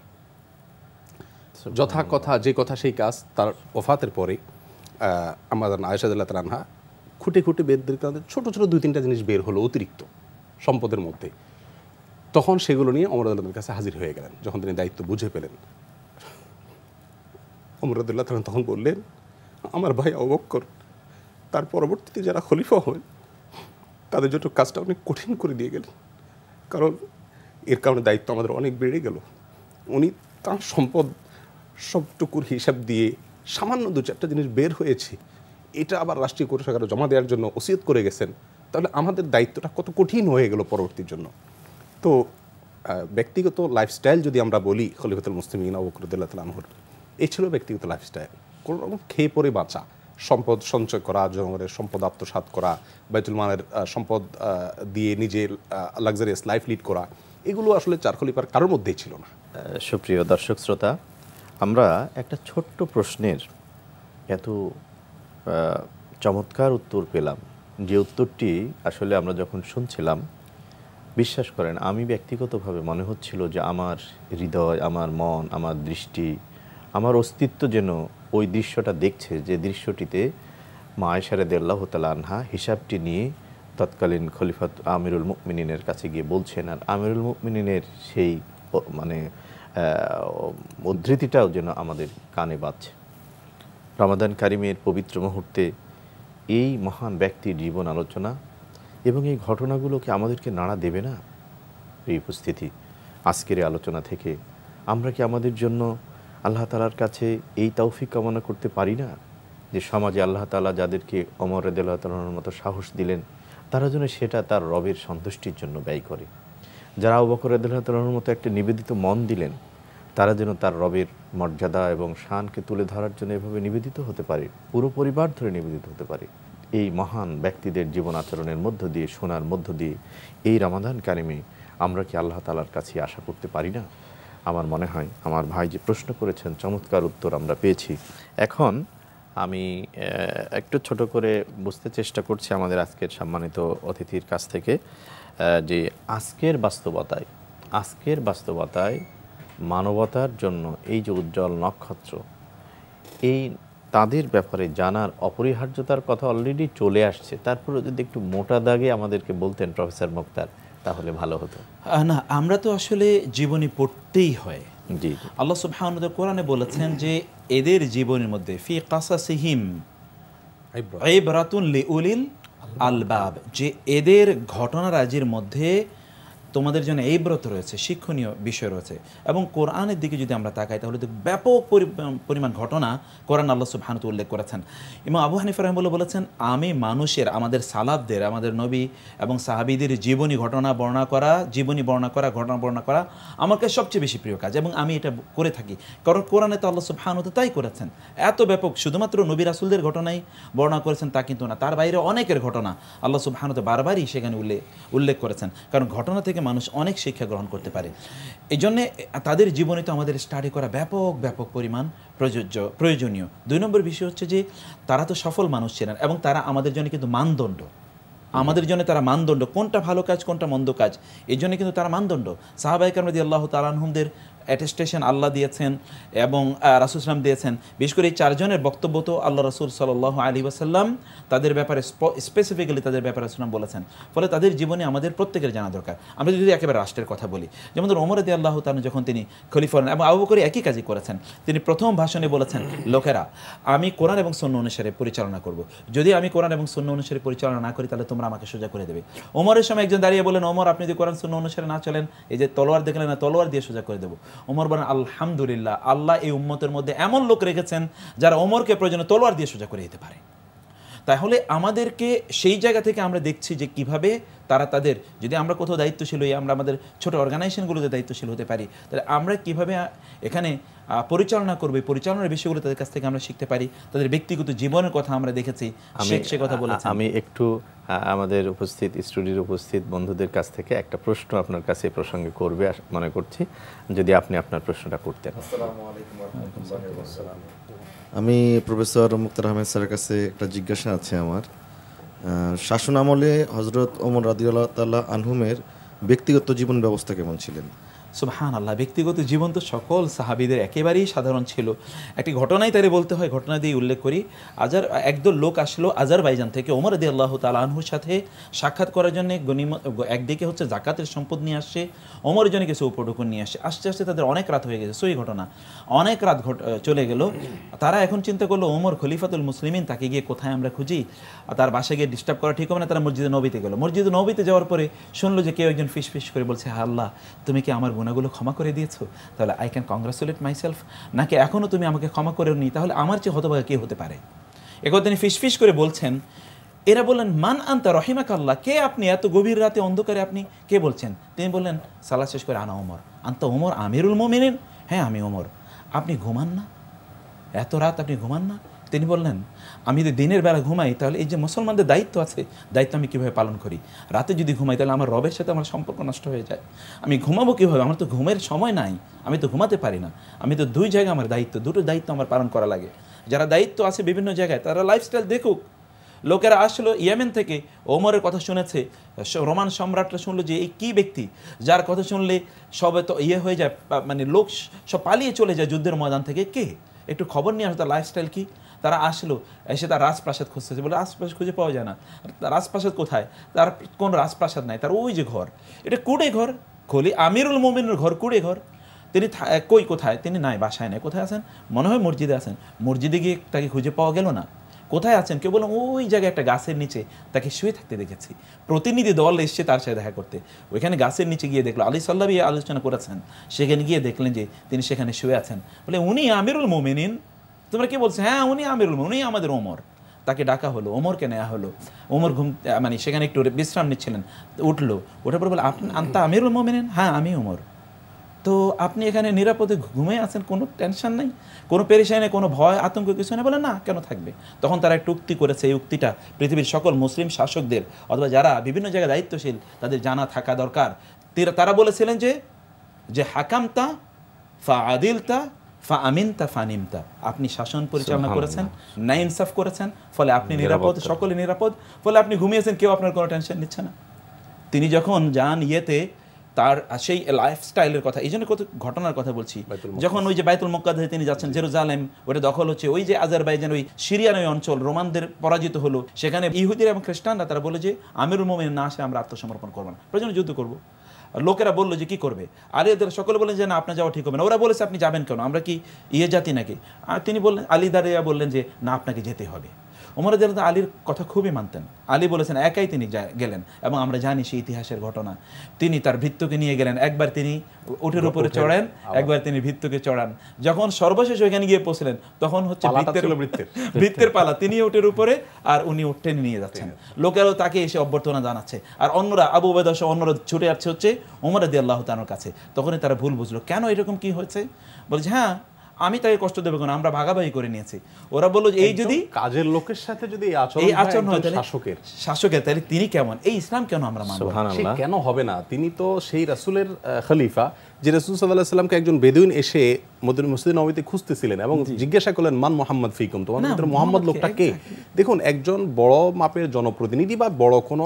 যথা কথা, যে কথা সেই কাজ। তার ওফাতের পরে আমাদের আয়েশা রাদিয়াল্লাহু তাআলা আনহা খুঁটে খুঁটে বের করে ছোট ছোট 2-3টা জিনিস বের হলো অতিরিক্ত সম্পদের মধ্যে। তখন সেগুলো নিয়ে ওমর রাদিয়াল্লাহু কাছে হাজির হয়ে গেলেন যখন তিনি দায়িত্ব বুঝে পেলেন। ওমর রাদিয়াল্লাহু তাআলা তখন বললেন, আমার ভাই আবু বকর তার পরবর্তীতে যারা খলিফা হবেন তাদের জন্য কাজটা অনেক কঠিন করে দিয়ে গেলেন, কারণ এর কারণে দায়িত্ব আমাদের অনেক বেড়ে গেল। উনি তার সম্পদ সবটুকুর হিসাব দিয়ে সামান্য 2-4টা জিনিস বের হয়েছে, এটা আবার রাষ্ট্রীয় কোষাগারে জমা দেওয়ার জন্য ওসিয়ত করে গেছেন। তাহলে আমাদের দায়িত্বটা কত কঠিন হয়ে গেল পরবর্তীর জন্য। তো ব্যক্তিগত লাইফস্টাইল যদি আমরা বলি খলিফাতুল মুসলিমিন আবু বকর রাদিয়াল্লাহু তাআলা আনহুর, এই ছিল ব্যক্তিগত লাইফস্টাইল। কোনো রকম খেয়ে পরে বাঁচা, সম্পদ সঞ্চয় করা, জনগণের সম্পদ আত্মসাৎ করা, বাইতুল মালের সম্পদ দিয়ে নিজের লাক্সারিয়াস লাইফ লিড করা, এগুলো আসলে চার খলিফার কারোর মধ্যেই ছিল না। সুপ্রিয় দর্শক শ্রোতা, আমরা একটা ছোট্ট প্রশ্নের এত চমৎকার উত্তর পেলাম, যে উত্তরটি আসলে আমরা যখন শুনছিলাম, বিশ্বাস করেন আমি ব্যক্তিগতভাবে মনে হচ্ছিল যে আমার হৃদয়, আমার মন, আমার দৃষ্টি, আমার অস্তিত্ব যেন ওই দৃশ্যটা দেখছে, যে দৃশ্যটিতে মা আয়েশা রাদিয়াল্লাহু তাআলা আনহা হিসাবটি নিয়ে তৎকালীন খলিফা আমিরুল মুমিনিনের কাছে গিয়ে বলছেন, আর আমিরুল মুমিনিনের সেই মানে উদ্ধৃতিটাও যেন আমাদের কানে বাজছে। রমাদান কারিমের পবিত্র মুহূর্তে এই মহান ব্যক্তির জীবন আলোচনা এবং এই ঘটনাগুলোকে আমাদেরকে নাড়া দেবে না? এই উপস্থিতি, আজকের এই আলোচনা থেকে আমরা কি আমাদের জন্য আল্লাহ তাআলার কাছে এই তৌফিক কামনা করতে পারি না, যে সমাজে আল্লাহ তাআলা যাদেরকে ওমর রাদিয়াল্লাহু তাআলার মতো সাহস দিলেন, তারা যেন সেটা তার রবের সন্তুষ্টির জন্য ব্যয় করে। যারা আবু বকর রাদিয়াল্লাহু তাআলার মতো একটা নিবেদিত মন দিলেন, তারা যেন তার রবের মর্যাদা এবং শানকে তুলে ধরার জন্য এভাবে নিবেদিত হতে পারে, পুরো পরিবার ধরে নিবেদিত হতে পারে। এই মহান ব্যক্তিদের জীবন আচরণের মধ্য দিয়ে, শোনার মধ্য দিয়ে এই রমাদান কারিমে আমরা কি আল্লাহ তাআলার কাছে আশা করতে পারি না? আমার মনে হয় আমার ভাই যে প্রশ্ন করেছেন, চমৎকার উত্তর আমরা পেয়েছি। এখন আমি একটু ছোট করে বুঝতে চেষ্টা করছি আমাদের আজকের সম্মানিত অতিথির কাছ থেকে, যে আজকের বাস্তবতায় মানবতার জন্য এই যে উজ্জ্বল নক্ষত্র, এই তাদের ব্যাপারে জানার অপরিহার্যতার কথা অলরেডি চলে আসছে। তারপরে যদি একটু মোটা দাগে আমাদেরকে বলতেন প্রফেসর মুক্তার, তাহলে ভালো হতো। না, আমরা তো আসলে জীবনী পড়তেই হয়। জি, আল্লাহ সুবহানাহু ওয়া তাআলা কোরআনে বলেছেন যে এদের জীবনের মধ্যে ফি কাসাসিহিম ইবরাতুন লিউলিল আলবাব, যে এদের ঘটনারাজির মধ্যে তোমাদের জন্য ইবরত রয়েছে, শিক্ষণীয় বিষয় রয়েছে। এবং কোরআনের দিকে যদি আমরা তাকাই তাহলে তো ব্যাপক পরিমাণ ঘটনা কোরআন আল্লাহ সুবহানাহু ওয়া তাআলা উল্লেখ করেছেন। ইমাম আবু হানিফা রাহিমাহুল্লাহ বলেছেন, আমি মানুষের, আমাদের সালাফদের, আমাদের নবী এবং সাহাবীদের জীবনী বর্ণনা করা আমার কাছে সবচেয়ে বেশি প্রিয় কাজ, এবং আমি এটা করে থাকি। কারণ কোরআনে তো আল্লাহ সুবহানাহু ওয়া তাআলা তাই করেছেন, এত ব্যাপক। শুধুমাত্র নবী রাসূলদের ঘটনাই বর্ণনা করেছেন তা কিন্তু না, তার বাইরে অনেকের ঘটনা আল্লাহ সুবহানাহু ওয়া তাআলা বারবারই সেখানে উল্লেখ করেছেন, কারণ ঘটনা থেকে মানুষ অনেক শিক্ষা গ্রহণ করতে পারে। এই জন্যে তাদের জীবনে তো আমাদের স্টাডি করা ব্যাপক পরিমাণ প্রয়োজনীয়। 2 নম্বর বিষয় হচ্ছে যে তারা তো সফল মানুষ ছিলেন, এবং তারা আমাদের জন্য কিন্তু মানদণ্ড, কোনটা ভালো কাজ কোনটা মন্দ কাজ, এই জন্য কিন্তু তারা মানদণ্ড। সাহাবায়ে কেরাম রাদিয়াল্লাহু তাআলা আনহুমদের অ্যাটেস্টেশন আল্লাহ দিয়েছেন এবং রাসূল সাল্লাল্লাহু আলাইহি ওয়াসাল্লাম দিয়েছেন। বিশেষ করে এই 4 জনের বক্তব্য তো আল্লাহ রাসূল সাল্লাল্লাহু আলাইহি ওয়াসাল্লাম তাদের ব্যাপারে স্পেসিফিক্যালি তাদের ব্যাপারে রাসূল বলেছেন, ফলে তাদের জীবনে আমাদের প্রত্যেকের জানা দরকার। আমরা যদি একেবারে রাষ্ট্রের কথা বলি, যেমন ওমর রাদিয়াল্লাহু তাআলা যখন তিনি খলিফা হলেন, এবং আবু বকর একই কাজই করেছেন, তিনি প্রথম ভাষণে বলেছেন, লোকেরা, আমি কোরআন এবং সুন্নাহ অনুসারে পরিচালনা করব, যদি আমি কোরআন এবং সুন্নাহ অনুসারে পরিচালনা না করি তাহলে তোমরা আমাকে সোজা করে দেবে। ওমরের সময় একজন দাঁড়িয়ে বলেন, ওমর আপনি যদি কোরআন সুন্নাহ অনুসারে না চলেন, এই যে তলোয়ার দেখলেন না, তলোয়ার দিয়ে সোজা করে দেবো। ওমর বলেন, আলহামদুলিল্লাহ, আল্লাহ এই উম্মতের মধ্যে এমন লোক রেখেছেন যারা ওমরকে প্রয়োজনে তলোয়ার দিয়ে সোজা করে দিতে পারে। তাহলে আমাদেরকে সেই জায়গা থেকে আমরা দেখছি যে কিভাবে তারা তাদের, যদি আমরা কোথাও দায়িত্বশীল হই, আমরা আমাদের ছোট অর্গানাইজেশনগুলোতে দায়িত্বশীল হতে পারি, তাহলে আমরা কিভাবে এখানে পরিচালনা করবে, পরিচালনার বিষয়গুলো তাদের কাছ থেকে আমরা শিখতে পারি। তাদের ব্যক্তিগত জীবনের কথা আমরা দেখেছি, সে কথা বলেছেন। আমি একটু আমাদের স্টুডিওর উপস্থিত বন্ধুদের কাছ থেকে একটা প্রশ্ন আপনার কাছে প্রসঙ্গে করবে মনে করছি, যদি আপনি আপনার প্রশ্নটা করতেন। আমি প্রফেসর মুক্তার আহমেদ স্যারের কাছে একটা জিজ্ঞাসা আছে আমার। শাসন আমলে হযরত ওমর রাদিয়াল্লাহু তাআলা আনহুমের ব্যক্তিগত জীবন ব্যবস্থা কেমন ছিলেন? সুবহানাল্লাহ, ব্যক্তিগত জীবন তো সকল সাহাবীদের একেবারেই সাধারণ ছিল। একটি ঘটনাই তারে বলতে হয়, ঘটনা দিয়ে উল্লেখ করি। একদল লোক আসলো আজারবাইজান থেকে ওমর রাদিয়াল্লাহু তাআলা আনহুর সাথে সাক্ষাৎ করার জন্য। একদিকে হচ্ছে জাকাতের সম্পদ নিয়ে আসছে, ওমরের জন্য কিছু উপঢৌকন নিয়ে আসছে। আস্তে আস্তে তাদের অনেক রাত হয়ে গেছে, সই ঘটনা, অনেক রাত চলে গেল। তারা এখন চিন্তা করলো, ওমর খলিফাতুল মুসলিমিন, তাকে গিয়ে কোথায় আমরা খুঁজি, তার বাসায় গিয়ে ডিস্টার্ব করা ঠিক হবে না। তারা মসজিদে নবীতে গেল। মসজিদে নবীতে যাওয়ার পরে শুনলো যে কেউ একজন ফিস করে বলছে, হ্যাঁ আল্লাহ, তুমি কি আমার গুনাহগুলো ক্ষমা করে দিয়েছো? তাহলে আই ক্যান কংগ্রাচুলেট মাইসেলফ। নাকি এখনও তুমি আমাকে ক্ষমা করে নি? তাহলে আমার চেয়ে হতভাগা কে হতে পারে? একথা তিনি ফিস করে বলছেন। এরা বললেন, মান আনতা রহিমাকাল্লাহ, কে আপনি? এত গভীর রাতে অন্ধকারে আপনি কে বলছেন? তিনি বললেন সালাত শেষ করে, আনা ওমর। আনতা ওমর আমিরুল মুমিনিন? হ্যাঁ আমি ওমর। আপনি ঘুমান না? এত রাত আপনি ঘুমান না? তিনি বললেন, আমি যদি দিনের বেলা ঘুমাই তাহলে এই যে মুসলমানদের দায়িত্ব আছে, দায়িত্ব আমি কীভাবে পালন করি। রাতে যদি ঘুমাই তাহলে আমার রবের সাথে আমার সম্পর্ক নষ্ট হয়ে যায়। আমি ঘুমাবো কীভাবে? আমার তো ঘুমের সময় নাই, আমি তো ঘুমাতে পারি না। আমি তো দুই জায়গায় আমার দায়িত্ব, দুটো দায়িত্ব আমার পালন করা লাগে। যারা দায়িত্ব আছে বিভিন্ন জায়গায় তারা লাইফস্টাইল দেখুক। লোকেরা আসলো ইয়েমেন থেকে, ওমরের কথা শুনেছে, রোমান সম্রাটরা শুনলো যে এই কী ব্যক্তি যার কথা শুনলে সবে তো হয়ে যায়, মানে লোক সব পালিয়ে চলে যায় যুদ্ধের ময়দান থেকে। কে? একটু খবর নিয়ে আসো তার লাইফস্টাইল কী। তারা আসলো, এসে তার রাজপ্রাসাদ খুঁজতেছে, বলে রাজপ্রাসাদ খুঁজে পাওয়া যায় না। রাজপ্রাসাদ কোথায়? তার কোন রাজপ্রাসাদ নাই, তার ওই যে ঘর, এটা কুড়ে ঘর। খলি আমিরুল মোমিনের ঘর, কুড়ে ঘর। তিনি কোথায়? তিনি নাই, বাসায় নাই। কোথায় আছেন? মনে হয় মসজিদে আছেন। মসজিদে গিয়ে তাকে খুঁজে পাওয়া গেল না। কোথায় আছেন? কেউ বললাম ওই জায়গায় একটা গাছের নিচে তাকে শুয়ে থাকতে দেখেছি। প্রতিনিধি দল এসছে তার সাথে দেখা করতে, ওইখানে গাছের নিচে গিয়ে দেখলো। আলী সাল্লাহ আলোচনা করেছেন, সেখানে গিয়ে দেখলেন যে তিনি সেখানে শুয়ে আছেন। বলে উনি আমিরুল মোমিনিন? তোমরা কি বলছো? হ্যাঁ উনি আমিরুল মোমিনিন, উনি আমাদের ওমর। তাকে ডাকা হলো, ওমরকে নেওয়া হলো। ওমর মানে সেখানে একটু বিশ্রাম নিচ্ছিলেন, উঠলো। ওঠার পর বলে, আপনি আনতা আমিরুল মোমিনিন? হ্যাঁ আমি ওমর। তো আপনি এখানে নিরাপদে ঘুমিয়ে আছেন, কোনো টেনশন নেই, কোনো পেরেশানি নেই, কোনো ভয় আতঙ্ক কিছু নেই? বলে না, কেন থাকবে। তখন তারা একটা উক্তি করেছে, এই উক্তিটা পৃথিবীর সকল মুসলিম শাসকদের অথবা যারা বিভিন্ন জায়গায় দায়িত্বশীল তাদের জানা থাকা দরকার। তারা বলেছিলেন যে হাকামতা ফা আদিলতা ফা আমিনতা ফা নিমতা, আপনি শাসন পরিচালনা করেছেন, ন্যায় ইনসাফ করেছেন, ফলে আপনি নিরাপদ, সকলে নিরাপদ, ফলে আপনি ঘুমিয়েছেন, কেউ আপনার কোনো টেনশন নিচ্ছে না। তিনি যখন যান ইয়েতে, তার সেই লাইফস্টাইলের কথা, এই জন্য কত ঘটনার কথা বলছি। যখন ওই যে বাইতুল মুকাদ্দাসে তিনি যাচ্ছেন, জেরুজালেম ওটা দখল হচ্ছে, ওই যে আজারবাইজান ওই সিরিয়ান ওই অঞ্চল রোমানদের পরাজিত হলো, সেখানে ইহুদিরা এবং খ্রিস্টানরা তারা বলে যে আমিরুল মোমিনিন না আসে আমরা আত্মসমর্পণ করবো না, প্রয়োজনে যুদ্ধ করবো। লোকেরা বললো যে কি করবে? আলী সকলে বললেন যে না, আপনার যাওয়া ঠিক হবে না। ওরা বলেছে আপনি যাবেন কেন, আমরা কি জাতি নাকি? আর তিনি বললেন, আলী দাঁড়িয়ে বললেন যে না, আপনাকে যেতে হবে। ওমর রাদিয়াল্লাহু আনহু আলীর কথা খুবই মানতেন। আলী বলেছেন একাই তিনি গেলেন, এবং আমরা জানি সেই ইতিহাসের ঘটনা। তিনি তার ভৃত্যকে নিয়ে গেলেন, একবার তিনি উটের উপরে চড়েন, একবার তিনি ভৃত্যকে চড়ান। যখন সর্বশেষ ওইখানে গিয়ে পৌঁছলেন তখন হচ্ছে ভৃত্যের পালা, তিনি উটের উপরে আর উনি উঠে নিয়ে যাচ্ছেন। লোকেরাও তাকে এসে অভ্যর্থনা জানাচ্ছে, আর অন্যরা আবু উবাইদা সহ অন্যরা ছুটে যাচ্ছে হচ্ছে ওমর রাদিয়াল্লাহু তাআলার কাছে। তখনই তারা ভুল বুঝলো, কেন এরকম কি হয়েছে? বলছে হ্যাঁ আমি তাকে কষ্ট দেবো কেন, আমরা ভাগাভাগি করে নিয়েছি। ওরা বললো এই যদি কাজের লোকের সাথে যদি এই আচরণ হয় শাসকের, তাহলে তিনি কেমন, এই ইসলাম কেন আমরা মানব? কেন হবে না? তিনি তো সেই রাসূলের খলিফা, যে রাসূল সাল্লাল্লাহু আলাইহি সাল্লামকে একজন বেদুইন এসে মসজিদে নববীতে খুঁজতেছিলেন এবং জিজ্ঞাসা করলেন মান মুহাম্মদ ফিকুম, তোমাদের ভিতরে মুহাম্মদ লোকটা কে? দেখুন, একজন বড় মাপের জনপ্রতিনিধি বা বড় কোনো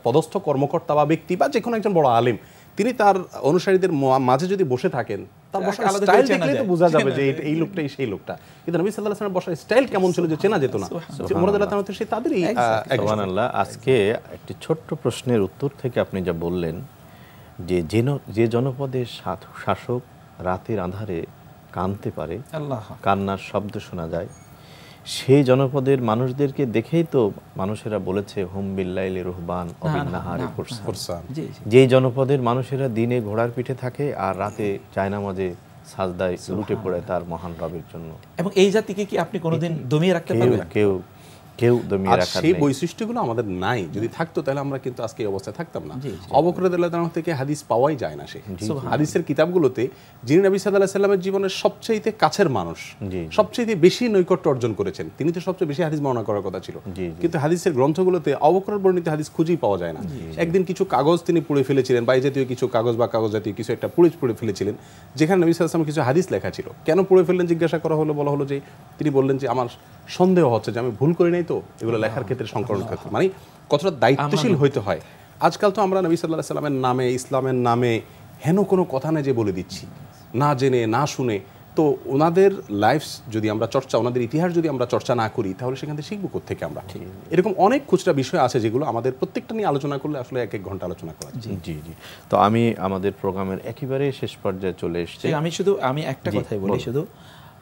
পদস্থ কর্মকর্তা বা ব্যক্তি বা যে কোনো একজন বড় আলেম, তিনি তার অনুসারীদের মাঝে যদি বসে থাকেন, তার বসার স্টাইল দেখলে তো বোঝা যাবে যে এই লোকটাই সেই লোকটা। কিন্তু নবী সাল্লাল্লাহু আলাইহি ওয়াসাল্লাম বসার স্টাইল কেমন ছিল যে চেনা যেত না। ওমর রাদিয়াল্লাহু তাআলা সেই তাদেরই সুবহানাল্লাহ। আজকে একটি ছোট্ট প্রশ্নের উত্তর থেকে আপনি যা বললেন যে জনপদের শাসক রাতের আঁধারে কাঁদতে পারে, কান্নার শব্দ শোনা যায়, সেই জনপদের মানুষদেরকে দেখেই তো মানুষেরা বলেছে হুম বিল্লাইলি রুহবান অবিন্নাহারে ফুরসান। যেই জনপদের মানুষেরা দিনে ঘোড়ার পিঠে থাকে আর রাতে জায়নামাজে সাজদায় লুটে পড়ে তার মহান রবের জন্য। এবং এই জাতিকে কি আপনি কোনোদিন দমিয়ে রাখতে পারবেন? কেউ দমিয়ে রাখার সেই বৈশিষ্ট্যগুলো আমাদের নাই। যদি থাকতো তাহলে আমরা কিন্তু আজকে এই অবস্থায় থাকতাম না। আবু বকর রাদিয়াল্লাহু তাআলা থেকে হাদিস পাওয়াই যায় না। সেই হাদিসের কিতাবগুলোতে যিনি নবী সাল্লাল্লাহু আলাইহি সাল্লামের জীবনের সবচেয়ে কাছের মানুষ, সবচেয়ে বেশি নৈকট্য অর্জন করেছেন, তিনি তো সবচেয়ে বেশি হাদিস বর্ণনা করার কথা ছিল, কিন্তু হাদিসের গ্রন্থগুলোতে আবু বকরের বর্ণিত হাদিস খুঁজেই পাওয়া যায় না। একদিন কিছু কাগজ তিনি পুড়ে ফেলেছিলেন, বা এই জাতীয় কিছু কাগজ বা কাগজ জাতীয় কিছু একটা পুড়ে ফেলেছিলেন, যেখানে নবী সাল্লাল্লাহু আলাইহি ওয়াসাল্লাম কিছু হাদিস লেখা ছিল। কেন পুড়ে ফেললেন জিজ্ঞাসা করা হলো, বলা হলো যে তিনি বললেন যে আমার সন্দেহ হচ্ছে যে আমি ভুল করি নাই তো এগুলো লেখার ক্ষেত্রে, সংকলনের ক্ষেত্রে। মানে কতটা দায়িত্বশীল হইতে হয়। আজকাল তো আমরা নবী সাল্লাল্লাহু আলাইহি ওয়াসাল্লামের নামে, ইসলামের নামে হেন কোনো কথা নেই যে বলে দিচ্ছি, না জেনে না শুনে। তো ওনাদের লাইফ যদি আমরা চর্চা, ওনাদের ইতিহাস যদি আমরা চর্চা না করি, তাহলে সেখান থেকে শিখবো কোত্থেকে আমরা? এরকম অনেক খুচরা বিষয় আছে যেগুলো আমাদের প্রত্যেকটা নিয়ে আলোচনা করলে আসলে এক ঘন্টা আলোচনা করা। জি। তো আমি আমাদের প্রোগ্রামের একেবারে শেষ পর্যায়ে চলে এসেছি। আমি একটা কথাই বলি শুধু।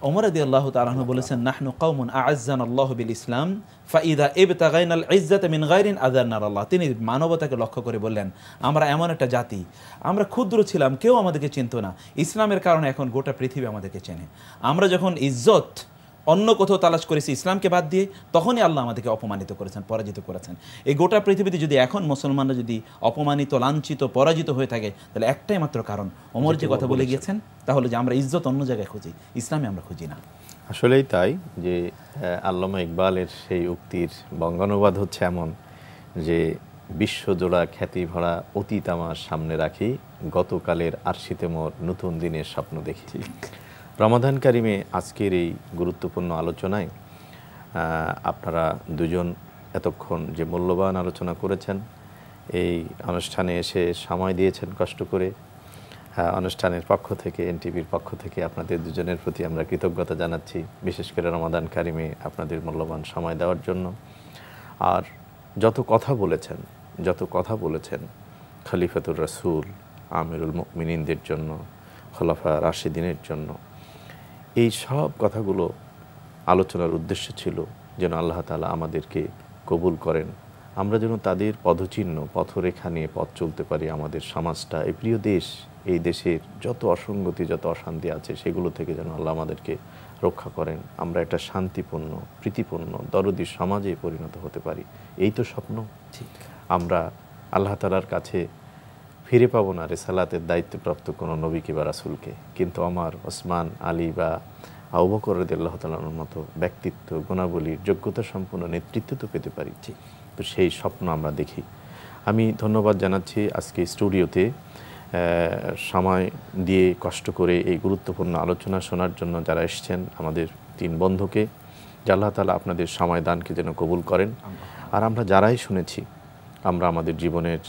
ওমর রাদিয়াল্লাহু তাআলা আনহু বলেছেন নাহনু কওমুন আ'আজ্জানাল্লাহু বিল ইসলাম ফাইদা ইবতাগাইনাল ইজ্জাতা মিন গায়রিন আযান্নার আল্লাহ। তিনি মানবতাকে লক্ষ্য করে বললেন আমরা এমন একটা জাতি, আমরা ক্ষুদ্র ছিলাম, কেউ আমাদেরকে চিনত না, ইসলামের কারণে এখন গোটা পৃথিবী আমাদেরকে চেনে। আমরা যখন ইজ্জত অন্য কোথাও তালাশ করেছি ইসলামকে বাদ দিয়ে, তখনই আল্লাহ আমাদেরকে অপমানিত করেছেন, পরাজিত করেছেন। এই গোটা পৃথিবীতে যদি এখন মুসলমানরা যদি অপমানিত, লাঞ্ছিত, পরাজিত হয়ে থাকে, তাহলে একটাই মাত্র কারণ, ওমর যে কথা বলে গিয়েছেন, তাহলে যে আমরা ইজ্জত অন্য জায়গায় খুঁজি, ইসলামে আমরা খুঁজি না। আসলেই তাই, যে আল্লামা ইকবালের সেই উক্তির বঙ্গানুবাদ হচ্ছে এমন যে বিশ্বজোড়া খ্যাতি ভরা অতীত আমার সামনে রাখি, গতকালের আরশিতে মোর নতুন দিনের স্বপ্ন দেখি। রমাদান কারিমে আজকের এই গুরুত্বপূর্ণ আলোচনায় আপনারা দুজন এতক্ষণ যে মূল্যবান আলোচনা করেছেন, এই অনুষ্ঠানে এসে সময় দিয়েছেন কষ্ট করে, অনুষ্ঠানের পক্ষ থেকে, এনটিভির পক্ষ থেকে আপনাদের দুজনের প্রতি আমরা কৃতজ্ঞতা জানাচ্ছি, বিশেষ করে রমাদান কারিমে আপনাদের মূল্যবান সময় দেওয়ার জন্য। আর যত কথা বলেছেন খলিফাতুর রাসূল, আমিরুল মুমিনিনদের জন্য, খোলাফা রাশিদিনের জন্য, এই সব কথাগুলো আলোচনার উদ্দেশ্য ছিল যেন আল্লাহ তাআলা আমাদেরকে কবুল করেন, আমরা যেন তাদের পদচিহ্ন, পথরেখা নিয়ে পথ চলতে পারি। আমাদের সমাজটা, এই প্রিয় দেশ, এই দেশের যত অসঙ্গতি, যত অশান্তি আছে, সেগুলো থেকে যেন আল্লাহ আমাদেরকে রক্ষা করেন, আমরা একটা শান্তিপূর্ণ, প্রীতিপূর্ণ, দরদি সমাজে পরিণত হতে পারি। এই তো স্বপ্ন। আমরা আল্লাহ তাআলার কাছে ফিরে পাবো না রিসালাতের দায়িত্বপ্রাপ্ত কোনো নবীকে বা রাসূলকে, কিন্তু আমার ওসমান, আলী বা আবু বকর রাদিয়াল্লাহু তাআলার মতো ব্যক্তিত্ব, গুণাবলীর, যোগ্যতা সম্পন্ন নেতৃত্ব তো পেতে পারি। তো সেই স্বপ্ন আমরা দেখি। আমি ধন্যবাদ জানাচ্ছি আজকে স্টুডিওতে সময় দিয়ে কষ্ট করে এই গুরুত্বপূর্ণ আলোচনা শোনার জন্য যারা এসেছেন, আমাদের 3 বন্ধুকে, যে আল্লাহ তাআলা আপনাদের সময় দানকে যেন কবুল করেন। আর আমরা যারাই শুনেছি, আমরা আমাদের জীবনের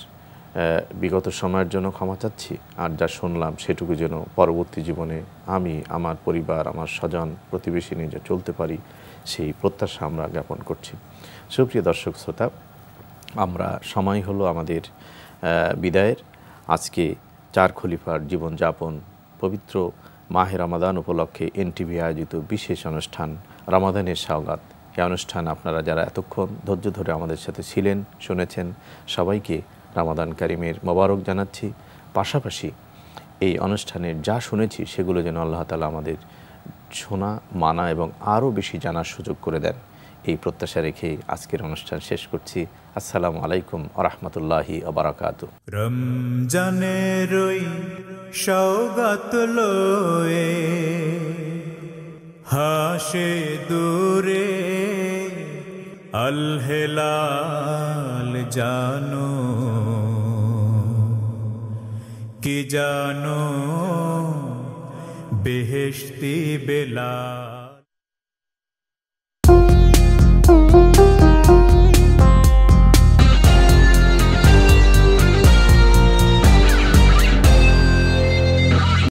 বিগত সময়ের জন্য ক্ষমা চাচ্ছি, আর যা শুনলাম সেটুকু যেন পরবর্তী জীবনে আমি, আমার পরিবার, আমার স্বজন, প্রতিবেশী নিয়ে যে চলতে পারি, সেই প্রত্যাশা আমরা জ্ঞাপন করছি। সুপ্রিয় দর্শক শ্রোতা, আমরা সময় হলো আমাদের বিদায়ের। আজকে 4 খলিফার জীবনযাপন, পবিত্র মাহে রমাদান উপলক্ষে এনটিভি আয়োজিত বিশেষ অনুষ্ঠান রমাদানের সওগাত, এই অনুষ্ঠান আপনারা যারা এতক্ষণ ধৈর্য ধরে আমাদের সাথে ছিলেন, শুনেছেন, সবাইকে রমাদান কারিমের মোবারক জানাচ্ছি। পাশাপাশি এই অনুষ্ঠানের যা শুনেছি সেগুলো যেন আল্লাহ তাআলা আমাদের শোনা, মানা এবং আরও বেশি জানার সুযোগ করে দেন, এই প্রত্যাশা রেখে আজকের অনুষ্ঠান শেষ করছি। আসসালামু আলাইকুম ওয়া রাহমাতুল্লাহি ওয়া বারাকাতুহু। রমজানের ওই সওগাত লয়ে হাসে দূরে আল হেলাল জানো, কি জানো বেহেশতি বেলা।